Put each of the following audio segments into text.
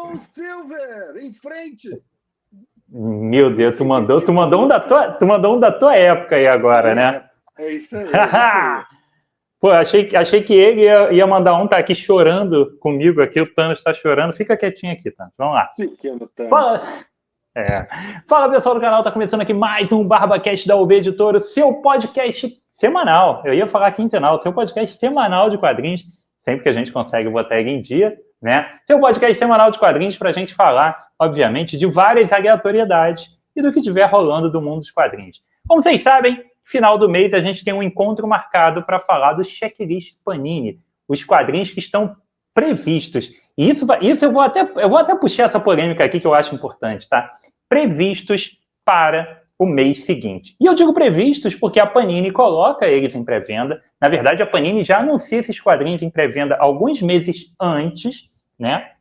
João Silver, em frente! Meu Deus, tu mandou um da tua época aí agora, né? É isso aí, é isso aí. Pô, achei que ele ia mandar um, tá aqui chorando comigo aqui, o Thanos tá chorando. Fica quietinho aqui, Thanos. Vamos lá. Pequeno Thanos. Fala, pessoal do canal, tá começando aqui mais um BarbaCast da UB Editora, seu podcast semanal. Eu ia falar quinzenal, seu podcast semanal de quadrinhos, sempre que a gente consegue botar ele em dia, né? Seu podcast semanal de quadrinhos pra gente falar, obviamente, de várias aleatoriedades e do que estiver rolando do mundo dos quadrinhos. Como vocês sabem, final do mês a gente tem um encontro marcado para falar do checklist Panini, os quadrinhos que estão previstos. E isso eu vou até puxar essa polêmica aqui que eu acho importante, tá? Previstos para o mês seguinte. E eu digo previstos porque a Panini coloca eles em pré-venda. Na verdade, a Panini já anuncia esses quadrinhos em pré-venda alguns meses antes, né?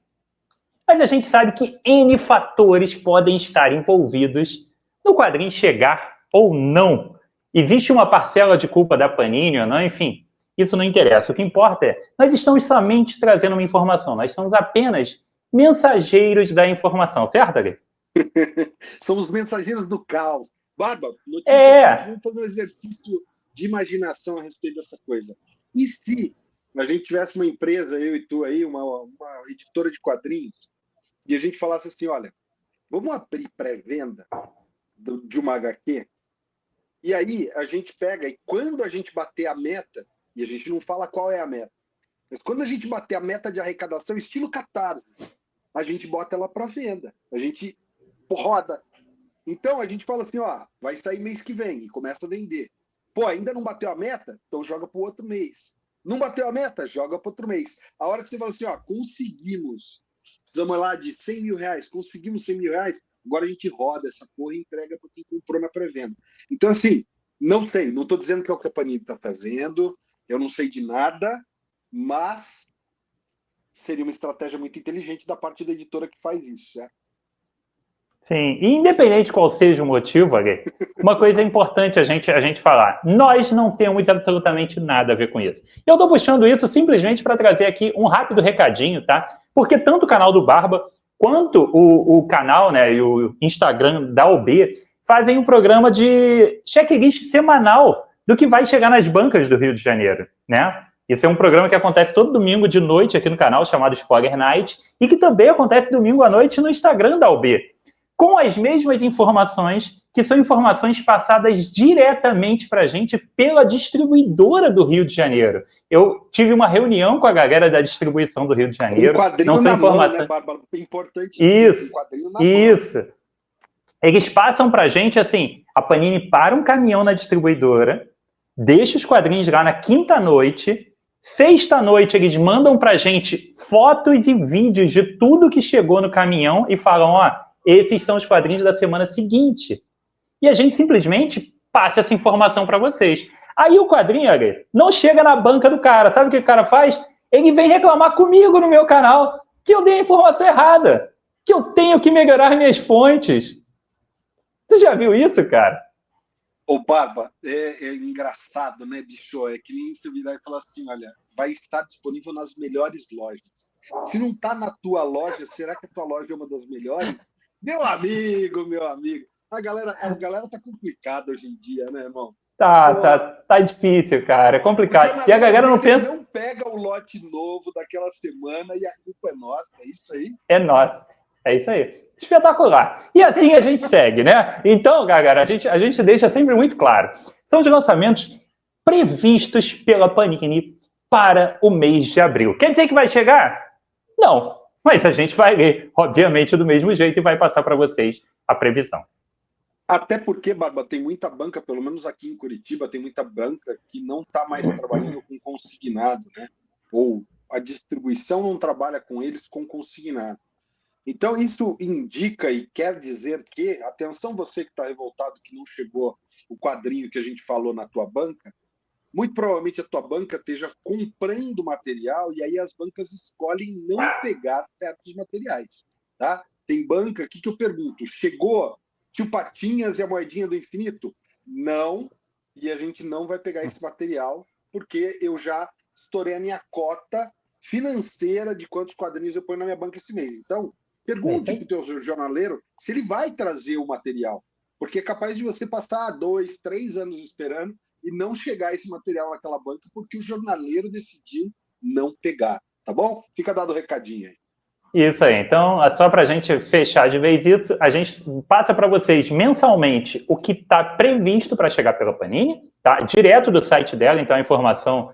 Mas a gente sabe que N fatores podem estar envolvidos no quadrinho chegar ou não. Existe uma parcela de culpa da Panini ou não, enfim, isso não interessa. O que importa é, nós estamos somente trazendo uma informação, nós somos apenas mensageiros da informação, certo, Ale? Somos mensageiros do caos. Barba, notícia aqui, vamos fazer um exercício de imaginação a respeito dessa coisa. E se a gente tivesse uma empresa, eu e tu aí, uma editora de quadrinhos, e a gente falasse assim, olha, vamos abrir pré-venda de uma HQ, e aí a gente pega, e quando a gente bater a meta, e a gente não fala qual é a meta, mas quando a gente bater a meta de arrecadação, estilo Catarse, a gente bota ela para venda, a gente roda. Então a gente fala assim, ó, vai sair mês que vem e começa a vender. Pô, ainda não bateu a meta? Então joga para o outro mês. Não bateu a meta? Joga para outro mês. A hora que você fala assim, ó, precisamos lá de 100 mil reais, conseguimos 100 mil reais, agora a gente roda essa porra e entrega para quem comprou na pré-venda. Então, assim, não sei, não estou dizendo que é o que a Panini está fazendo, eu não sei de nada, mas seria uma estratégia muito inteligente da parte da editora que faz isso, certo? Sim, e independente qual seja o motivo, Ale, uma coisa é importante a gente falar. Nós não temos absolutamente nada a ver com isso. Eu estou puxando isso simplesmente para trazer aqui um rápido recadinho, tá? Porque tanto o canal do Barba quanto o canal, né, e o Instagram da UB fazem um programa de checklist semanal do que vai chegar nas bancas do Rio de Janeiro, né? Isso é um programa que acontece todo domingo de noite aqui no canal, chamado Spoiler Night, e que também acontece domingo à noite no Instagram da UB, com as mesmas informações, que são informações passadas diretamente para a gente pela distribuidora do Rio de Janeiro. Eu tive uma reunião com a galera da distribuição do Rio de Janeiro. Um quadrinho não na informação... mão, né, Bárbara? Importante isso, um quadrinho na isso. mão. Eles passam para a gente assim, a Panini para um caminhão na distribuidora, deixa os quadrinhos lá na quinta-noite, sexta-noite eles mandam para a gente fotos e vídeos de tudo que chegou no caminhão e falam, ó, esses são os quadrinhos da semana seguinte. E a gente simplesmente passa essa informação para vocês. Aí o quadrinho, Ale, não chega na banca do cara. Sabe o que o cara faz? Ele vem reclamar comigo no meu canal que eu dei a informação errada, que eu tenho que melhorar minhas fontes. Você já viu isso, cara? Ô, Barba, é engraçado, né, bicho? É que nem você virar e falar assim, olha, vai estar disponível nas melhores lojas. Se não está na tua loja, será que a tua loja é uma das melhores? Meu amigo, meu amigo. A galera tá complicada hoje em dia, né, irmão? Tá difícil, cara. É complicado. E a galera não pensa... não pega o lote novo daquela semana e a culpa é nossa. É isso aí? É nossa. É isso aí. Espetacular. E assim a gente segue, né? Então, galera, a gente deixa sempre muito claro. São os lançamentos previstos pela Panini para o mês de abril. Quer dizer que vai chegar? Não. Mas a gente vai ler, obviamente, do mesmo jeito e vai passar para vocês a previsão. Até porque, Barba, tem muita banca, pelo menos aqui em Curitiba, tem muita banca que não está mais trabalhando com consignado, né? Ou a distribuição não trabalha com eles com consignado. Então, isso indica e quer dizer que, atenção você que está revoltado que não chegou o quadrinho que a gente falou na tua banca, muito provavelmente a tua banca esteja comprando material e aí as bancas escolhem não pegar certos materiais, tá? Tem banca aqui que eu pergunto, chegou Tio Patinhas e a Moedinha do Infinito? Não, e a gente não vai pegar esse material porque eu já estourei a minha cota financeira de quantos quadrinhos eu ponho na minha banca esse mês. Então, Pergunte para o teu jornaleiro se ele vai trazer o material, porque é capaz de você passar 2, 3 anos esperando e não chegar esse material naquela banca porque o jornaleiro decidiu não pegar, tá bom? Fica dado o recadinho aí. Isso aí. Então, só para a gente fechar de vez isso, a gente passa para vocês mensalmente o que está previsto para chegar pela Panini, tá? Direto do site dela, então a informação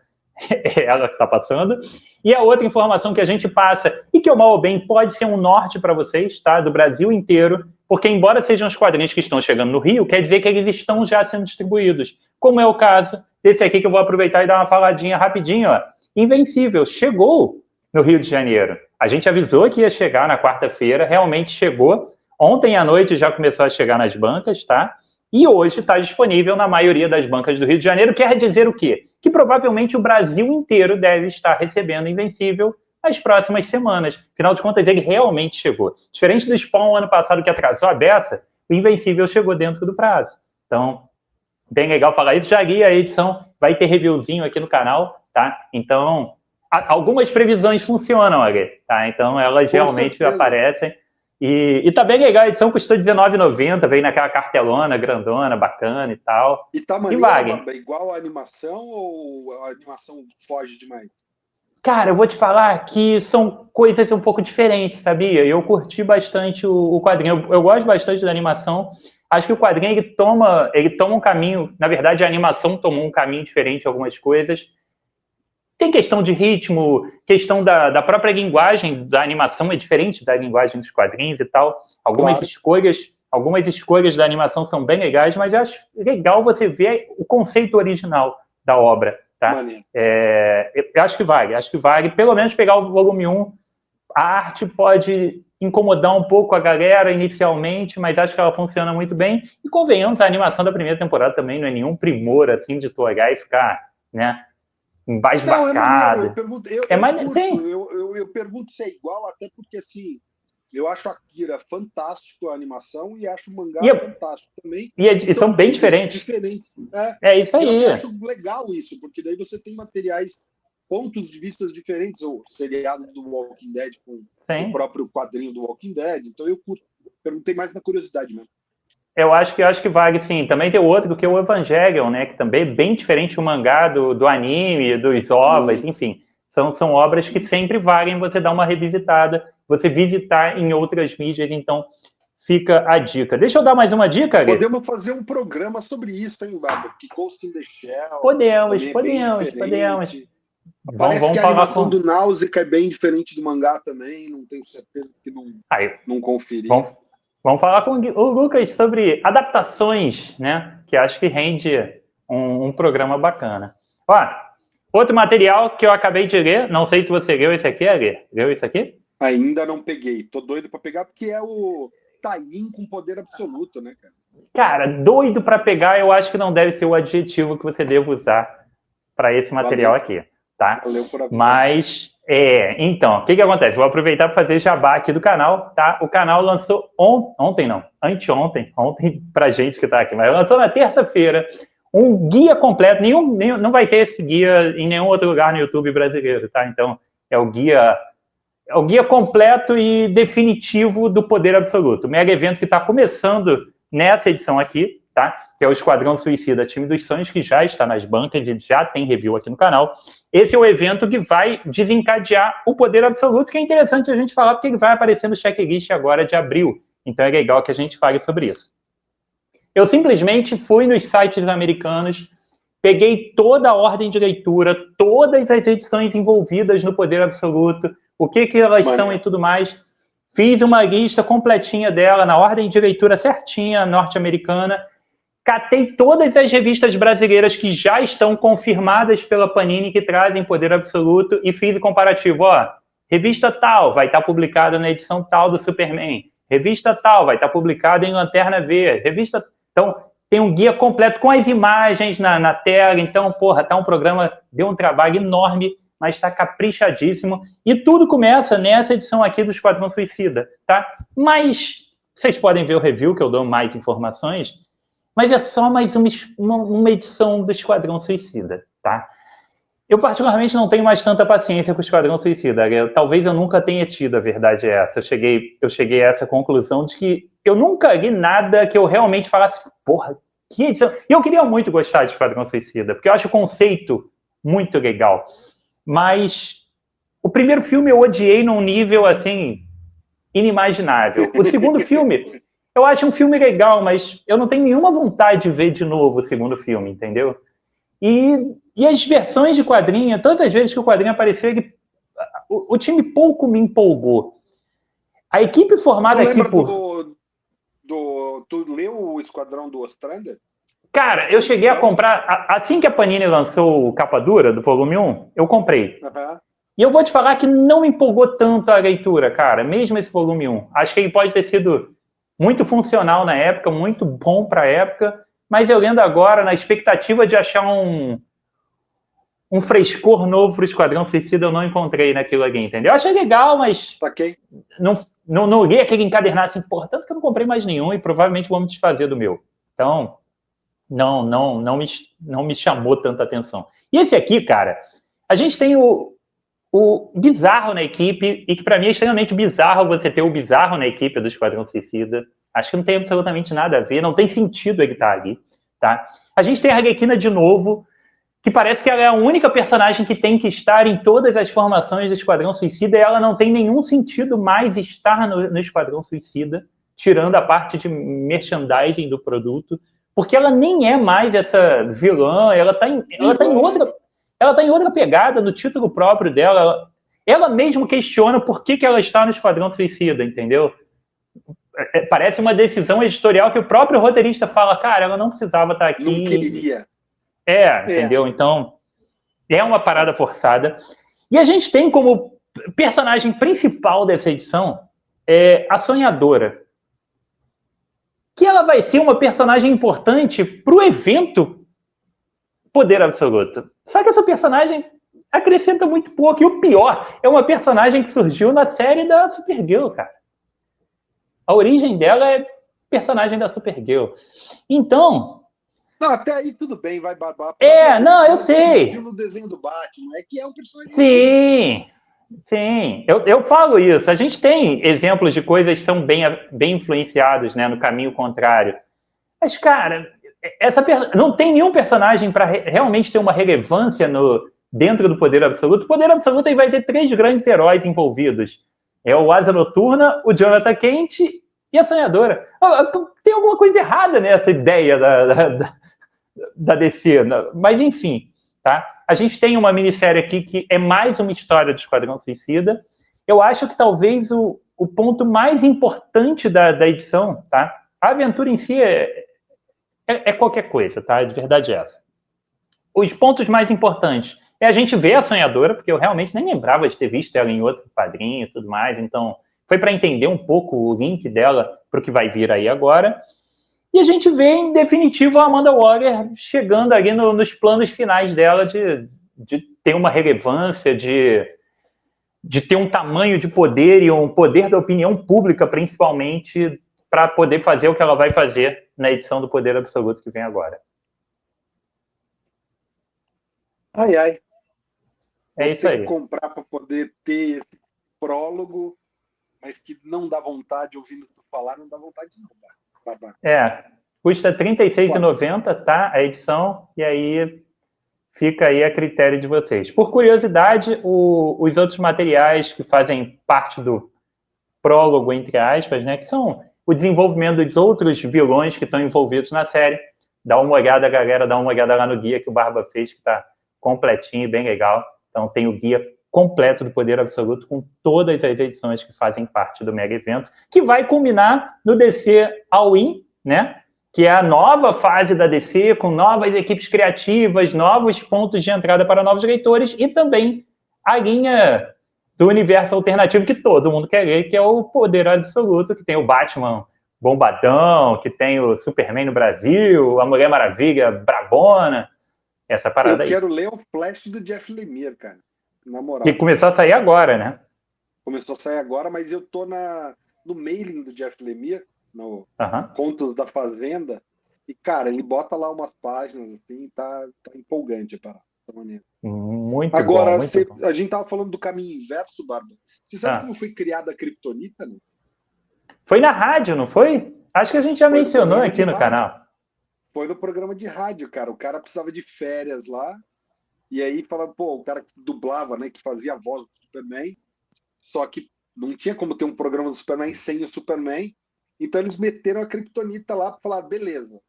é ela que está passando. E a outra informação que a gente passa, e que o mal ou bem pode ser um norte para vocês, tá? Do Brasil inteiro, porque embora sejam os quadrinhos que estão chegando no Rio, quer dizer que eles estão já sendo distribuídos. Como é o caso desse aqui que eu vou aproveitar e dar uma faladinha rapidinho, ó. Invencível, chegou no Rio de Janeiro. A gente avisou que ia chegar na quarta-feira, realmente chegou. Ontem à noite já começou a chegar nas bancas, tá? E hoje está disponível na maioria das bancas do Rio de Janeiro. Quer dizer o quê? Que provavelmente o Brasil inteiro deve estar recebendo Invencível nas próximas semanas. Afinal de contas, ele realmente chegou. Diferente do Spawn ano passado que atrasou a beça, o Invencível chegou dentro do prazo. Então, bem legal falar isso. Já guia a edição, vai ter reviewzinho aqui no canal, tá? Então, algumas previsões funcionam ali, tá? Então, elas realmente aparecem. E tá bem legal, a edição custou R$19,90, veio naquela cartelona grandona, bacana e tal. E tá maneiro, igual a animação ou a animação foge demais? Cara, eu vou te falar que são coisas um pouco diferentes, sabia? Eu curti bastante o quadrinho, eu gosto bastante da animação. Acho que o quadrinho ele toma um caminho, na verdade a animação tomou um caminho diferente em algumas coisas. Tem questão de ritmo, questão da própria linguagem da animação é diferente da linguagem dos quadrinhos e tal. Algumas escolhas da animação são bem legais, mas eu acho legal você ver o conceito original da obra, tá? Eu acho que vale. Pelo menos pegar o volume 1. A arte pode incomodar um pouco a galera inicialmente, mas acho que ela funciona muito bem. E convenhamos, a animação da primeira temporada também não é nenhum primor, assim, de tu olhar e ficar, né? Embasbacado. Eu pergunto se é igual, até porque assim, eu acho a Akira fantástico a animação e acho o mangá fantástico também. E são bem diferentes. É isso aí. Eu acho legal isso, porque daí você tem materiais, pontos de vista diferentes, ou seriado do Walking Dead com o próprio quadrinho do Walking Dead. Então eu perguntei mais na curiosidade mesmo. Eu acho que vale, sim. Também tem outro que é o Evangelion, né? Que também é bem diferente do mangá, do anime, dos ovas, enfim. São obras que sempre valem você dar uma revisitada, você visitar em outras mídias, então fica a dica. Deixa eu dar mais uma dica, Gui. Podemos fazer um programa sobre isso, hein, Bárbara? Que Ghost in the Shell. Podemos. Parece que a animação do Náusea é bem diferente do mangá também, não tenho certeza que não conferi. Vamos falar com o Lucas sobre adaptações, né? Que acho que rende um programa bacana. Ó, outro material que eu acabei de ler, não sei se você leu esse aqui, Ali. Leu isso aqui? Ainda não peguei. Tô doido para pegar, porque é o Taim com poder absoluto, né, cara? Cara, doido para pegar, eu acho que não deve ser o adjetivo que você deve usar para esse material aqui, tá? Valeu por avisar. Mas, então, o que acontece? Vou aproveitar para fazer jabá aqui do canal, tá? O canal lançou anteontem pra gente que tá aqui, mas lançou na terça-feira um guia completo, não vai ter esse guia em nenhum outro lugar no YouTube brasileiro, tá? Então, é o guia completo e definitivo do Poder Absoluto. O mega evento que está começando nessa edição aqui, tá? Que é o Esquadrão Suicida Time dos Sonhos, que já está nas bancas e já tem review aqui no canal. Esse é o evento que vai desencadear o Poder Absoluto, que é interessante a gente falar, porque ele vai aparecer no checklist agora de abril. Então é legal que a gente fale sobre isso. Eu simplesmente fui nos sites americanos, peguei toda a ordem de leitura, todas as edições envolvidas no Poder Absoluto, o que elas são e tudo mais. Fiz uma lista completinha dela, na ordem de leitura certinha, norte-americana. Catei todas as revistas brasileiras que já estão confirmadas pela Panini, que trazem Poder Absoluto, e fiz o comparativo. Ó, revista tal vai estar publicada na edição tal do Superman. Revista tal vai estar publicada em Lanterna Verde. Então, tem um guia completo com as imagens na tela. Então, tá um programa, deu um trabalho enorme, mas está caprichadíssimo. E tudo começa nessa edição aqui do Esquadrão Suicida, tá? Mas vocês podem ver o review, que eu dou mais informações, mas é só mais uma edição do Esquadrão Suicida, tá? Eu particularmente não tenho mais tanta paciência com o Esquadrão Suicida. Talvez eu nunca tenha tido, a verdade é essa. Eu cheguei a essa conclusão de que eu nunca li nada que eu realmente falasse, porra, que edição. E eu queria muito gostar de Esquadrão Suicida, porque eu acho o conceito muito legal. Mas o primeiro filme eu odiei num nível, assim, inimaginável. O segundo filme, eu acho um filme legal, mas eu não tenho nenhuma vontade de ver de novo o segundo filme, entendeu? E as versões de quadrinho, todas as vezes que o quadrinho apareceu, o time pouco me empolgou. A equipe formada aqui por... Tu leu o Esquadrão do Ostrander? Cara, eu cheguei a comprar... Assim que a Panini lançou o Capa Dura, do volume 1, eu comprei. Uhum. E eu vou te falar que não me empolgou tanto a leitura, cara, mesmo esse volume 1. Acho que ele pode ter sido muito funcional na época, muito bom para a época, mas eu lendo agora, na expectativa de achar um frescor novo para o Esquadrão Suicida, eu não encontrei naquilo ali, entendeu? Eu achei legal, mas não li aquele encadernado assim, porra, tanto que eu não comprei mais nenhum e provavelmente vou me desfazer do meu. Então, não me chamou tanta atenção. E esse aqui, cara, a gente tem o Bizarro na equipe, e que para mim é extremamente bizarro você ter o Bizarro na equipe do Esquadrão Suicida. Acho que não tem absolutamente nada a ver, não tem sentido ele estar ali, tá? A gente tem a Arlequina de novo, que parece que ela é a única personagem que tem que estar em todas as formações do Esquadrão Suicida, e ela não tem nenhum sentido mais estar no Esquadrão Suicida, tirando a parte de merchandising do produto, porque ela nem é mais essa vilã, ela tá em outra pegada, no título próprio dela. Ela mesmo questiona por que ela está no Esquadrão Suicida, entendeu? Parece uma decisão editorial que o próprio roteirista fala, cara, ela não precisava estar aqui. Não queria. Entendeu? Então, é uma parada forçada. E a gente tem como personagem principal dessa edição a Sonhadora. Que ela vai ser uma personagem importante pro evento Poder Absoluto. Só que essa personagem acrescenta muito pouco. E o pior, é uma personagem que surgiu na série da Supergirl, cara. A origem dela é personagem da Supergirl. Então... Não, até aí tudo bem, vai barbar. Eu sei. No desenho do Batman, é que é um personagem... Sim. Eu falo isso. A gente tem exemplos de coisas que são bem influenciadas, né, no caminho contrário. Mas, cara, não tem nenhum personagem para realmente ter uma relevância dentro do Poder Absoluto. O Poder Absoluto aí vai ter 3 grandes heróis envolvidos. É o Asa Noturna, o Jonathan Kent e a Sonhadora. Tem alguma coisa errada nessa ideia da DC. Mas, enfim, tá? A gente tem uma minissérie aqui que é mais uma história do Esquadrão Suicida. Eu acho que talvez o ponto mais importante da edição, tá? A aventura em si é qualquer coisa, tá? De verdade é essa. Os pontos mais importantes é a gente ver a Sonhadora, porque eu realmente nem lembrava de ter visto ela em outro quadrinho e tudo mais, então foi para entender um pouco o link dela para o que vai vir aí agora. E a gente vê, em definitivo, a Amanda Waller chegando ali nos planos finais dela de ter uma relevância, de ter um tamanho de poder e um poder da opinião pública, principalmente, para poder fazer o que ela vai fazer na edição do Poder Absoluto que vem agora. Ai. É isso aí. Tem que comprar para poder ter esse prólogo, mas que não dá vontade, ouvindo tu falar, não dá vontade não, Barbá. Custa R$ 36,90, tá? A edição, e aí fica aí a critério de vocês. Por curiosidade, os outros materiais que fazem parte do prólogo, entre aspas, né, que são o desenvolvimento dos outros vilões que estão envolvidos na série. Dá uma olhada, galera, dá uma olhada lá no guia que o Barba fez, que está completinho e bem legal. Então tem o guia completo do Poder Absoluto com todas as edições que fazem parte do mega evento, que vai culminar no DC All-In, né? Que é a nova fase da DC, com novas equipes criativas, novos pontos de entrada para novos leitores, e também a linha do universo alternativo que todo mundo quer ler, que é o Poder Absoluto, que tem o Batman bombadão, que tem o Superman no Brasil, a Mulher Maravilha brabona, essa parada aí. Eu quero ler o Flash do Jeff Lemire, cara, na moral. Que começou a sair agora, né? Começou a sair agora, mas eu tô no mailing do Jeff Lemire, no Contos da Fazenda, e, cara, ele bota lá umas páginas, assim, tá empolgante a parada. Muito Agora, bom, muito bom. a gente estava falando do caminho inverso, Barba. Você sabe como foi criada a Kryptonita, né? Foi na rádio, não foi? Acho que a gente já mencionou aqui no canal. Foi no programa de rádio, cara. O cara precisava de férias lá. E aí falava, pô, o cara que dublava, né? Que fazia a voz do Superman. Só que não tinha como ter um programa do Superman sem o Superman. Então eles meteram a Kryptonita lá para falar, beleza,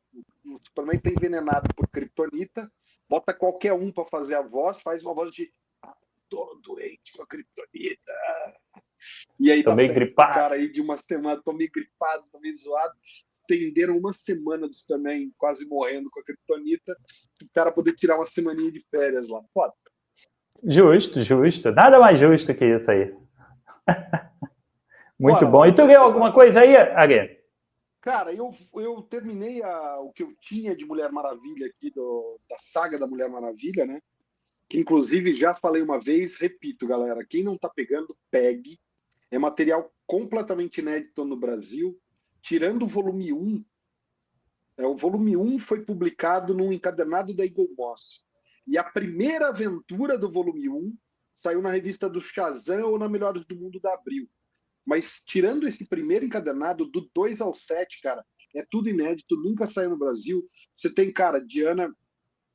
o Superman tá envenenado por Kryptonita, bota qualquer um para fazer a voz, faz uma voz de tô doente com a Kryptonita. E aí tô dá meio férias gripado. pro cara aí de uma semana, tô meio gripado, tô meio zoado. Estenderam uma semana do Superman quase morrendo com a Kryptonita, o cara poder tirar uma semaninha de férias lá. Foda. Justo, justo. Nada mais justo que isso aí. Muito Bora bom. lá E tu então, ganhou alguma coisa aí, Ari? Cara, eu terminei o que eu tinha de Mulher Maravilha aqui, da saga da Mulher Maravilha, né? Que inclusive já falei uma vez, repito, galera, quem não tá pegando, pegue. É material completamente inédito no Brasil, tirando o volume 1. O volume 1 foi publicado num encadernado da Eagle Moss. E a primeira aventura do volume 1 saiu na revista do Shazam ou na Melhores do Mundo da Abril. Mas tirando esse primeiro encadernado, do 2 ao 7, cara, é tudo inédito, nunca saiu no Brasil. Você tem, cara, Diana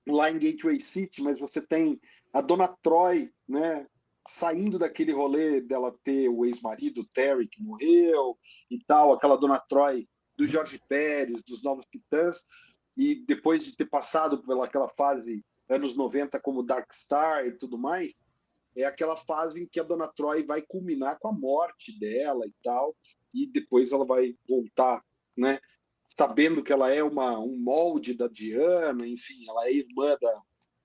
lá em Gateway City, mas você tem a Dona Troy, né, saindo daquele rolê dela ter o ex-marido, Terry, que morreu e tal, aquela Dona Troy do Jorge Pérez, dos Novos Titãs, e depois de ter passado pelaquela fase anos 90 como Dark Star e tudo mais, é aquela fase em que a Dona Troy vai culminar com a morte dela e tal, e depois ela vai voltar, né? Sabendo que ela é um molde da Diana, enfim, ela é irmã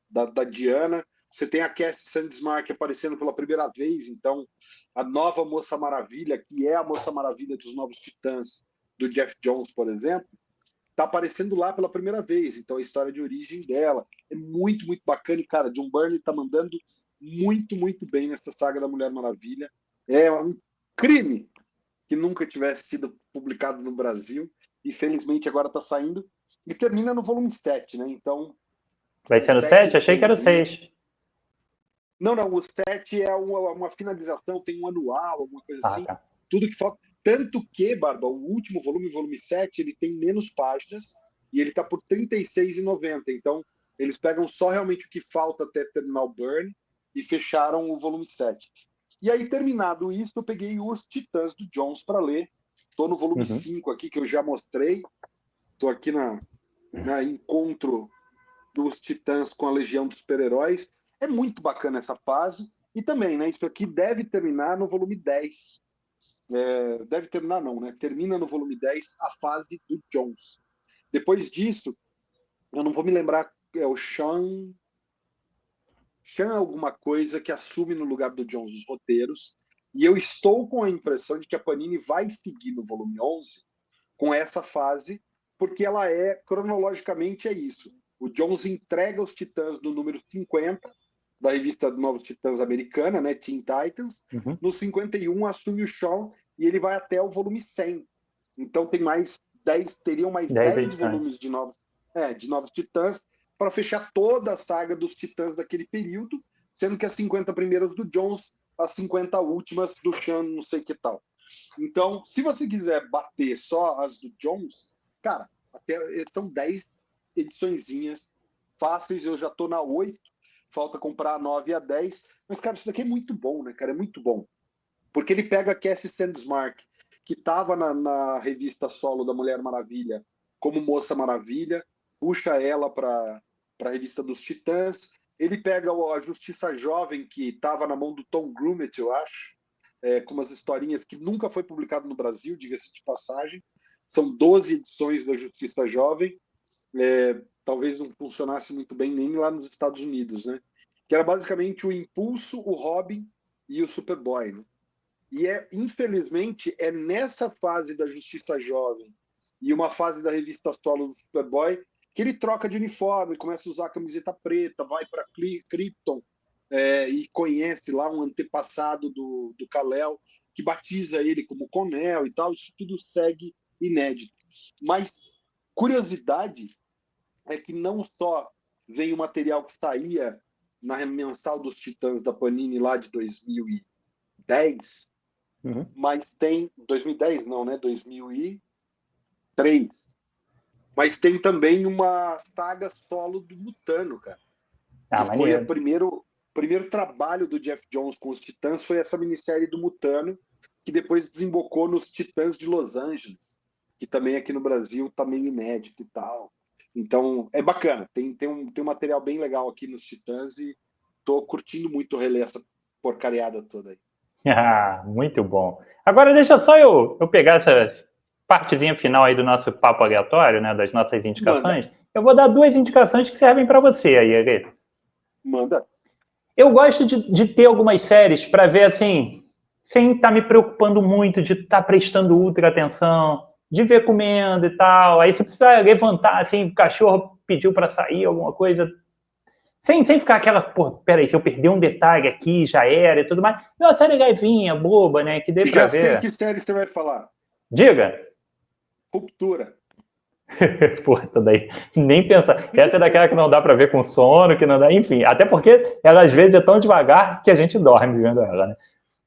da Diana. Você tem a Cassie Sandsmark aparecendo pela primeira vez, então a nova Moça Maravilha, que é a Moça Maravilha dos Novos Titãs, do Jeff Jones, por exemplo, está aparecendo lá pela primeira vez. Então a história de origem dela é muito, muito bacana. E, cara, John Byrne está mandando muito, muito bem nessa saga da Mulher Maravilha. É um crime que nunca tivesse sido publicado no Brasil. E felizmente agora está saindo. E termina no volume 7, né? Então. Vai ser no 7? Achei que era o 6. Não, o 7 é uma finalização, tem um anual, alguma coisa assim. Tá. Tudo que falta. Tanto que, Barba, o último volume, volume 7, ele tem menos páginas e ele está por R$ 36,90. Então, eles pegam só realmente o que falta até terminar o Burn e fecharam o volume 7. E aí, terminado isso, eu peguei os Titãs do Jones para ler. Estou no volume 5 aqui, que eu já mostrei. Estou aqui na encontro dos Titãs com a Legião dos Super-Heróis. É muito bacana essa fase. E também, né? Isso aqui deve terminar no volume 10. Deve terminar, não, né? Termina no volume 10 a fase do Jones. Depois disso, eu não vou me lembrar, é o Sean alguma coisa que assume no lugar do Jones os roteiros. E eu estou com a impressão de que a Panini vai seguir no volume 11 com essa fase, porque ela cronologicamente, é isso. O Jones entrega os Titãs no número 50 da revista Novos Titãs americana, né, Teen Titans. No 51 assume o Shawn e ele vai até o volume 100. Então teriam mais 10 volumes de Novos Titãs para fechar toda a saga dos Titãs daquele período, sendo que as 50 primeiras do Jones, as 50 últimas do Shawn, não sei que tal. Então, se você quiser bater só as do Jones, cara, são 10 ediçõezinhas fáceis, eu já tô na 8, falta comprar a 9 e a 10, mas, cara, isso daqui é muito bom, né, cara, é muito bom, porque ele pega a Cassie Sandsmark, que estava na revista solo da Mulher Maravilha como Moça Maravilha, puxa ela para a revista dos Titãs, ele pega a Justiça Jovem, que estava na mão do Tom Grummett, eu acho, com umas historinhas que nunca foi publicado no Brasil, diga-se de passagem. São 12 edições da Justiça Jovem. Talvez não funcionasse muito bem nem lá nos Estados Unidos, né? Que era basicamente o Impulso, o Robin e o Superboy, né? E infelizmente, é nessa fase da Justiça Jovem e uma fase da revista solo do Superboy que ele troca de uniforme, começa a usar a camiseta preta, vai para Krypton, e conhece lá um antepassado do Kal-El, que batiza ele como Conel e tal. Isso tudo segue inédito. Mas curiosidade é que não só vem o material que saía na mensal dos Titãs da Panini lá de 2010, mas tem... 2010 não, né? 2003. Mas tem também uma saga solo do Mutano, cara. Que foi o primeiro trabalho do Jeff Jones com os Titãs, foi essa minissérie do Mutano, que depois desembocou nos Titãs de Los Angeles, que também aqui no Brasil tá meio inédito e tal. Então, é bacana. Tem um material bem legal aqui nos Titãs e tô curtindo muito reler essa porcariada toda aí. Ah, muito bom. Agora deixa só eu pegar essa partezinha final aí do nosso papo aleatório, né, das nossas indicações. Manda. Eu vou dar 2 indicações que servem para você aí, Ari. Manda. Eu gosto de ter algumas séries para ver, assim, sem estar me preocupando muito, de estar prestando ultra atenção, de ver comendo e tal. Aí você precisa levantar, assim, o cachorro pediu para sair, alguma coisa. Sem ficar aquela, pô, peraí, se eu perder um detalhe aqui, já era e tudo mais. É uma série levinha, boba, né, que dê pra ver. Já sei que série você vai falar. Diga. Ruptura. Pô, daí nem pensar. Essa é daquela que não dá pra ver com sono, que não dá, enfim. Até porque ela às vezes é tão devagar que a gente dorme vendo ela, né?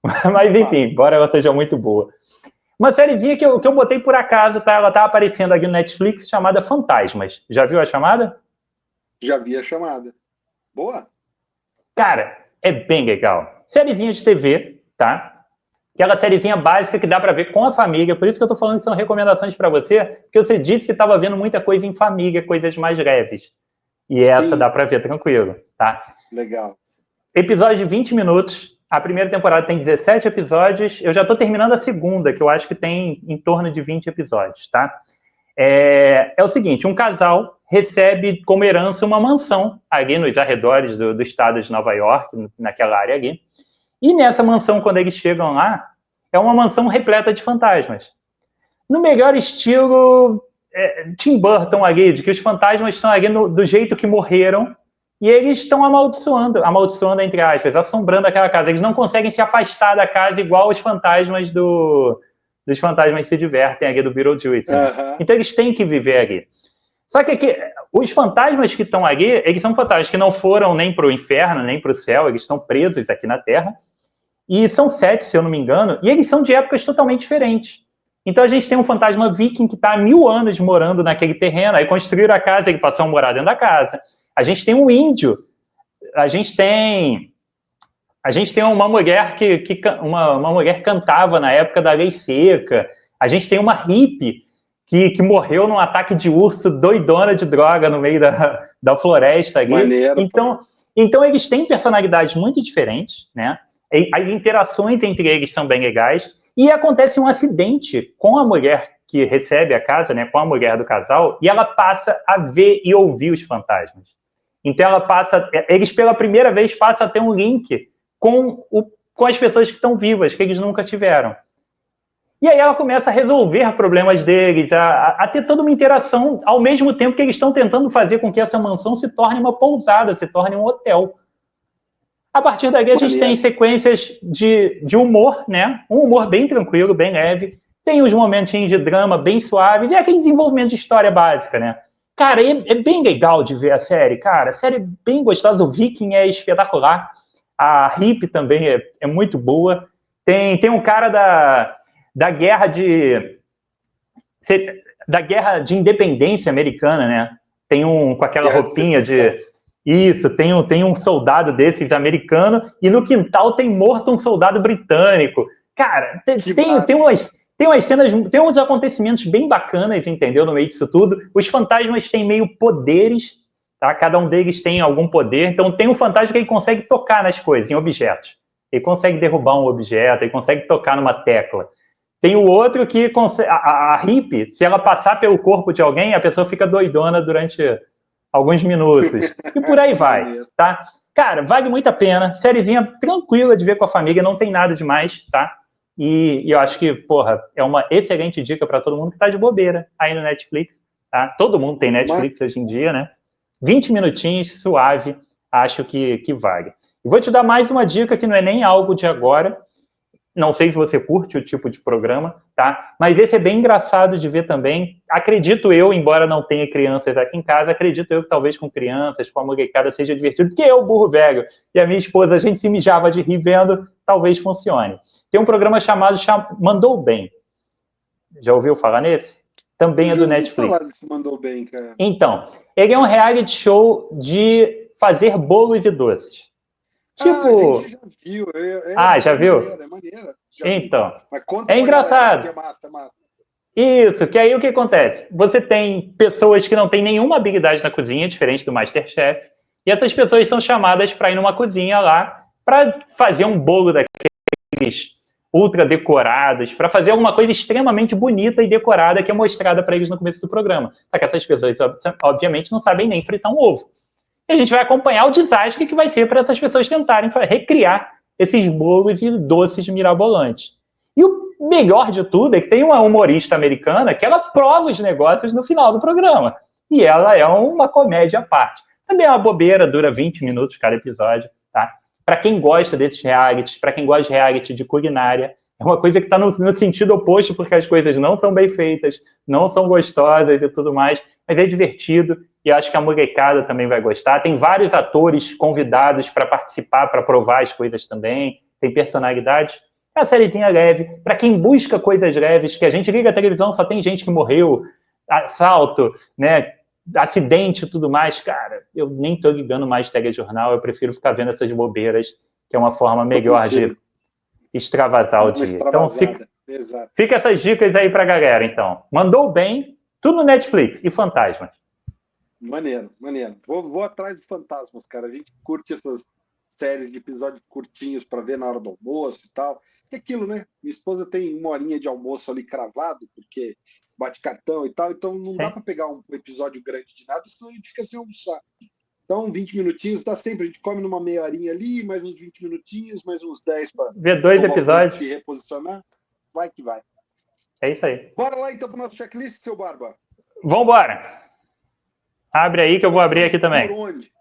Mas enfim, embora ela seja muito boa. Uma sériezinha que eu botei por acaso, tá? Ela tá aparecendo aqui no Netflix, chamada Fantasmas. Já viu a chamada? Já vi a chamada. Boa. Cara, é bem legal. Sériezinha de TV, tá? Aquela sériezinha básica que dá pra ver com a família. Por isso que eu tô falando que são recomendações pra você, porque você disse que tava vendo muita coisa em família, coisas mais leves. E essa dá pra ver tranquilo, tá? Legal. Episódio de 20 minutos. A primeira temporada tem 17 episódios. Eu já tô terminando a segunda, que eu acho que tem em torno de 20 episódios, tá? É o seguinte, um casal recebe como herança uma mansão ali nos arredores do estado de Nova York, naquela área ali. E nessa mansão, quando eles chegam lá, é uma mansão repleta de fantasmas. No melhor estilo Tim Burton ali, de que os fantasmas estão ali do jeito que morreram e eles estão amaldiçoando entre aspas, assombrando aquela casa. Eles não conseguem se afastar da casa igual os fantasmas dos fantasmas se divertem ali do Beetlejuice. Né? Então eles têm que viver ali. Só que aqui, os fantasmas que estão ali, eles são fantasmas que não foram nem para o inferno, nem para o céu, eles estão presos aqui na Terra. E são 7, se eu não me engano, e eles são de épocas totalmente diferentes. Então a gente tem um fantasma viking que está há 1000 anos morando naquele terreno, aí construíram a casa, ele passou a morar dentro da casa. A gente tem um índio, a gente tem uma mulher uma mulher cantava na época da lei seca, a gente tem uma hippie que morreu num ataque de urso doidona de droga no meio da floresta ali. Maneiro, então eles têm personalidades muito diferentes, né? As interações entre eles são bem legais, e acontece um acidente com a mulher que recebe a casa, né, com a mulher do casal, e ela passa a ver e ouvir os fantasmas. Então eles pela primeira vez passam a ter um link com as pessoas que estão vivas, que eles nunca tiveram. E aí ela começa a resolver problemas deles, a ter toda uma interação, ao mesmo tempo que eles estão tentando fazer com que essa mansão se torne uma pousada, se torne um hotel. A partir dali a gente tem sequências de humor, né? Um humor bem tranquilo, bem leve. Tem os momentinhos de drama bem suaves e aquele desenvolvimento de história básica, né? Cara, é bem legal de ver a série, cara. A série é bem gostosa, o Viking é espetacular. A Hip também é muito boa. Tem um cara da guerra de independência americana, né? Tem um com aquela roupinha de... Isso, tem um soldado desses americano e no quintal tem morto um soldado britânico. Cara, tem umas cenas, tem uns acontecimentos bem bacanas, entendeu? No meio disso tudo. Os fantasmas têm meio poderes, tá? Cada um deles tem algum poder. Então tem um fantasma que ele consegue tocar nas coisas, em objetos. Ele consegue derrubar um objeto, ele consegue tocar numa tecla. Tem o outro que consegue... A hippie, se ela passar pelo corpo de alguém, a pessoa fica doidona durante... alguns minutos, e por aí vai, tá? Cara, vale muito a pena, sériezinha tranquila de ver com a família, não tem nada demais, tá? E eu acho que, porra, é uma excelente dica para todo mundo que tá de bobeira aí no Netflix, tá? Todo mundo tem Netflix hoje em dia, né? 20 minutinhos, suave, acho que vale. E vou te dar mais uma dica que não é nem algo de agora, Não sei se você curte o tipo de programa, tá? Mas esse é bem engraçado de ver também. Acredito eu, embora não tenha crianças aqui em casa, acredito eu que talvez com crianças, com a molecada, seja divertido, porque eu, burro velho, e a minha esposa, a gente se mijava de rir vendo, talvez funcione. Tem um programa chamado Mandou Bem. Já ouviu falar nesse? Também é do Netflix. Falar desse Mandou Bem, cara. Então, ele é um reality show de fazer bolos e doces. Tipo... a gente já viu. Já viu? É maneira. Então, mas conta é engraçado. Galera, que é massa, massa. Isso, que aí o que acontece? Você tem pessoas que não têm nenhuma habilidade na cozinha, diferente do MasterChef, e essas pessoas são chamadas para ir numa cozinha lá para fazer um bolo daqueles ultra decorados, para fazer alguma coisa extremamente bonita e decorada que é mostrada para eles no começo do programa. Só que essas pessoas, obviamente, não sabem nem fritar um ovo. E a gente vai acompanhar o desastre que vai ser para essas pessoas tentarem recriar esses bolos e doces mirabolantes. E o melhor de tudo é que tem uma humorista americana que ela prova os negócios no final do programa. E ela é uma comédia à parte. Também é uma bobeira, dura 20 minutos cada episódio, tá? Para quem gosta desses realities, para quem gosta de reality de culinária, é uma coisa que está no sentido oposto, porque as coisas não são bem feitas, não são gostosas e tudo mais, mas é divertido e acho que a molecada também vai gostar. Tem vários atores convidados para participar, para provar as coisas também, tem personalidades. É uma sériezinha leve, para quem busca coisas leves, que a gente liga a televisão, só tem gente que morreu, assalto, né, acidente e tudo mais. Cara, eu nem estou ligando mais telejornal, eu prefiro ficar vendo essas bobeiras, que é uma forma melhor de extravasar o dia. Então fica essas dicas aí pra galera, então. Mandou Bem, tudo no Netflix e Fantasmas. Maneiro. Vou atrás de Fantasmas, cara. A gente curte essas séries de episódios curtinhos para ver na hora do almoço e tal. E aquilo, né? Minha esposa tem uma horinha de almoço ali cravado, porque bate cartão e tal, então não dá para pegar um episódio grande de nada, senão a gente fica sem almoçar. Então, 20 minutinhos dá sempre. A gente come numa meia horinha ali, mais uns 20 minutinhos, mais uns 10 para ver 2 episódios. Se reposicionar. Vai que vai. É isso aí. Bora lá então para o nosso checklist, seu Barba. Vambora. Abre aí que eu vou abrir aqui também. Por onde?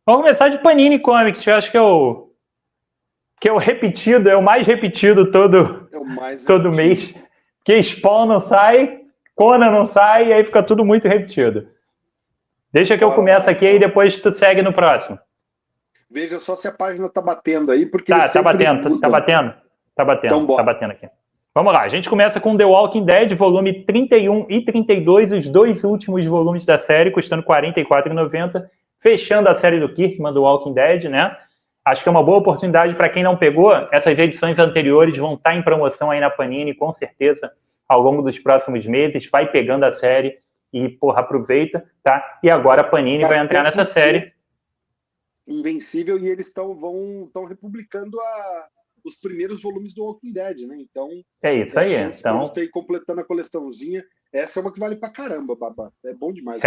Vamos começar de Panini Comics, que eu acho que é o repetido, é o mais repetido todo mês. Porque Spawn não sai, Conan não sai, e aí fica tudo muito repetido. Deixa que eu começo aqui e depois tu segue no próximo. Veja só se a página tá batendo aí, porque tá batendo. Tá batendo aqui. Vamos lá, a gente começa com The Walking Dead, volume 31 e 32, os 2 últimos volumes da série, custando R$ 44,90, fechando a série do Kirkman, do Walking Dead, né? Acho que é uma boa oportunidade para quem não pegou. Essas edições anteriores vão estar em promoção aí na Panini, com certeza, ao longo dos próximos meses. Vai pegando a série e, aproveita, tá? E agora a Panini vai entrar nessa série. Invencível, e eles estão republicando os primeiros volumes do Walking Dead, né? Então, é isso aí. Então, você ir completando a coleçãozinha. Essa é uma que vale pra caramba, Babá. É bom demais.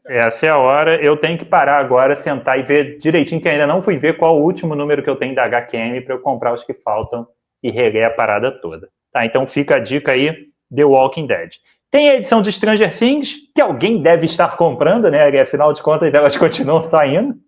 Essa é a hora. Eu tenho que parar agora, sentar e ver direitinho, que ainda não fui ver qual o último número que eu tenho da HQM para eu comprar os que faltam e reler a parada toda. Tá, então fica a dica aí, The Walking Dead. Tem a edição de Stranger Things, que alguém deve estar comprando, né? Afinal de contas, elas continuam saindo.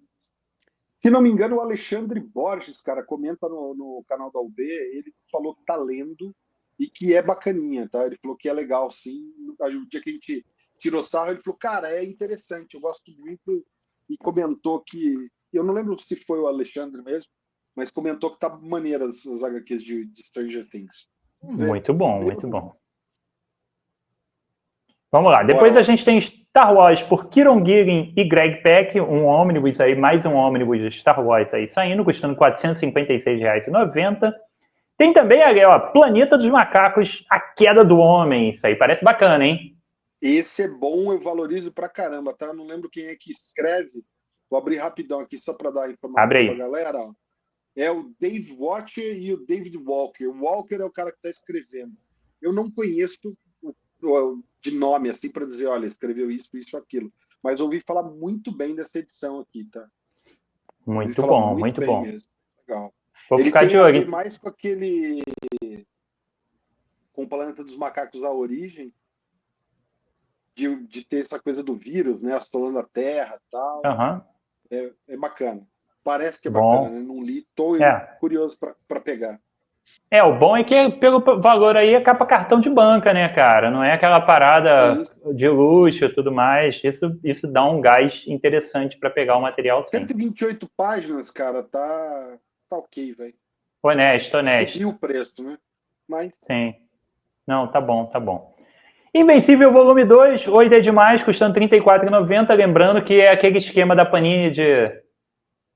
Se não me engano, o Alexandre Borges, cara, comenta no canal da UB, ele falou que tá lendo e que é bacaninha, tá? Ele falou que é legal, sim. O dia que a gente tirou sarro, ele falou, cara, é interessante, eu gosto muito, e comentou que... Eu não lembro se foi o Alexandre mesmo, mas comentou que tá maneiras as HQs de Stranger Things. Muito bom, muito bom. Vamos lá. Depois a gente tem Star Wars por Kieron Gillen e Greg Pak, um ônibus aí, mais um ônibus de Star Wars aí saindo, custando R$ 456,90. Tem também ali, ó, Planeta dos Macacos, A Queda do Homem. Isso aí parece bacana, hein? Esse é bom, eu valorizo pra caramba, tá? Eu não lembro quem é que escreve. Vou abrir rapidão aqui só para dar a informação pra galera. Ó. É o Dave Watcher e o David Walker. O Walker é o cara que tá escrevendo. Eu não conheço de nome, assim, para dizer, olha, escreveu isso, aquilo. Mas ouvi falar muito bem dessa edição aqui, tá? Muito bom, muito bom. Mesmo. Legal. Vou ficar de olho. Mais com com o Planeta dos Macacos, A Origem, de ter essa coisa do vírus, né? Assolando a Terra e tal. Uhum. É bacana. Parece que é bacana, né? Não li, tô curioso para pegar. O bom é que pelo valor aí é capa cartão de banca, né, cara? Não é aquela parada de luxo e tudo mais. Isso dá um gás interessante para pegar o material, sim. 128 páginas, cara, tá ok, velho. Honesto. Subiu o preço, né? Mas... Sim. Não, tá bom, tá bom. Invencível volume 2, 8 é demais, custando R$ 34,90. Lembrando que é aquele esquema da Panini de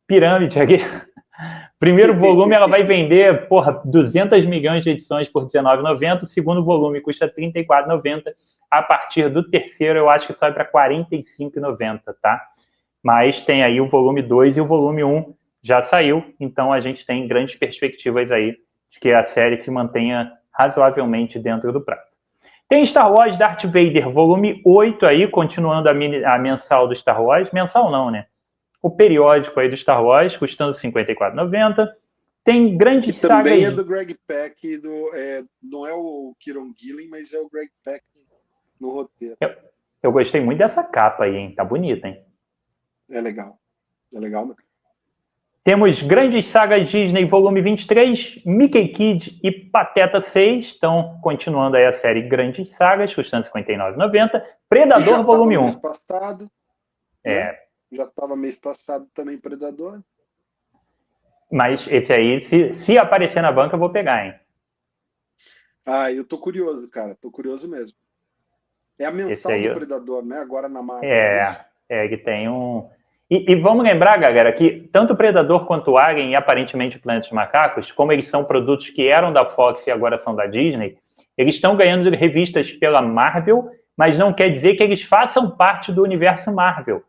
pirâmide aqui. Primeiro volume ela vai vender, 200 milhões de edições por R$19,90. O segundo volume custa R$34,90. A partir do terceiro eu acho que sai para R$45,90, tá? Mas tem aí o volume 2 e o volume 1 já saiu, então a gente tem grandes perspectivas aí de que a série se mantenha razoavelmente dentro do prazo. Tem Star Wars Darth Vader volume 8 aí, continuando a mensal do Star Wars. Mensal não, né? O periódico aí do Star Wars, custando R$ 54,90. Tem grandes que também sagas... é do Greg Pak, não é o Kieron Gillen, mas é o Greg Pak no roteiro. Eu gostei muito dessa capa aí, hein? Tá bonita, hein? É legal mesmo. Temos grandes sagas Disney, volume 23, Mickey Kid e Pateta 6. Estão continuando aí a série Grandes Sagas, custando R$ 59,90. Predador, volume 1. Mês passado, né? Já estava mês passado também Predador. Mas esse aí, se aparecer na banca, eu vou pegar, hein? Eu tô curioso, cara. Tô curioso mesmo. É a mensal do Predador, né? Agora na Marvel. Que tem um... E vamos lembrar, galera, que tanto o Predador quanto o Alien e aparentemente o Planeta dos Macacos, como eles são produtos que eram da Fox e agora são da Disney, eles estão ganhando revistas pela Marvel, mas não quer dizer que eles façam parte do universo Marvel.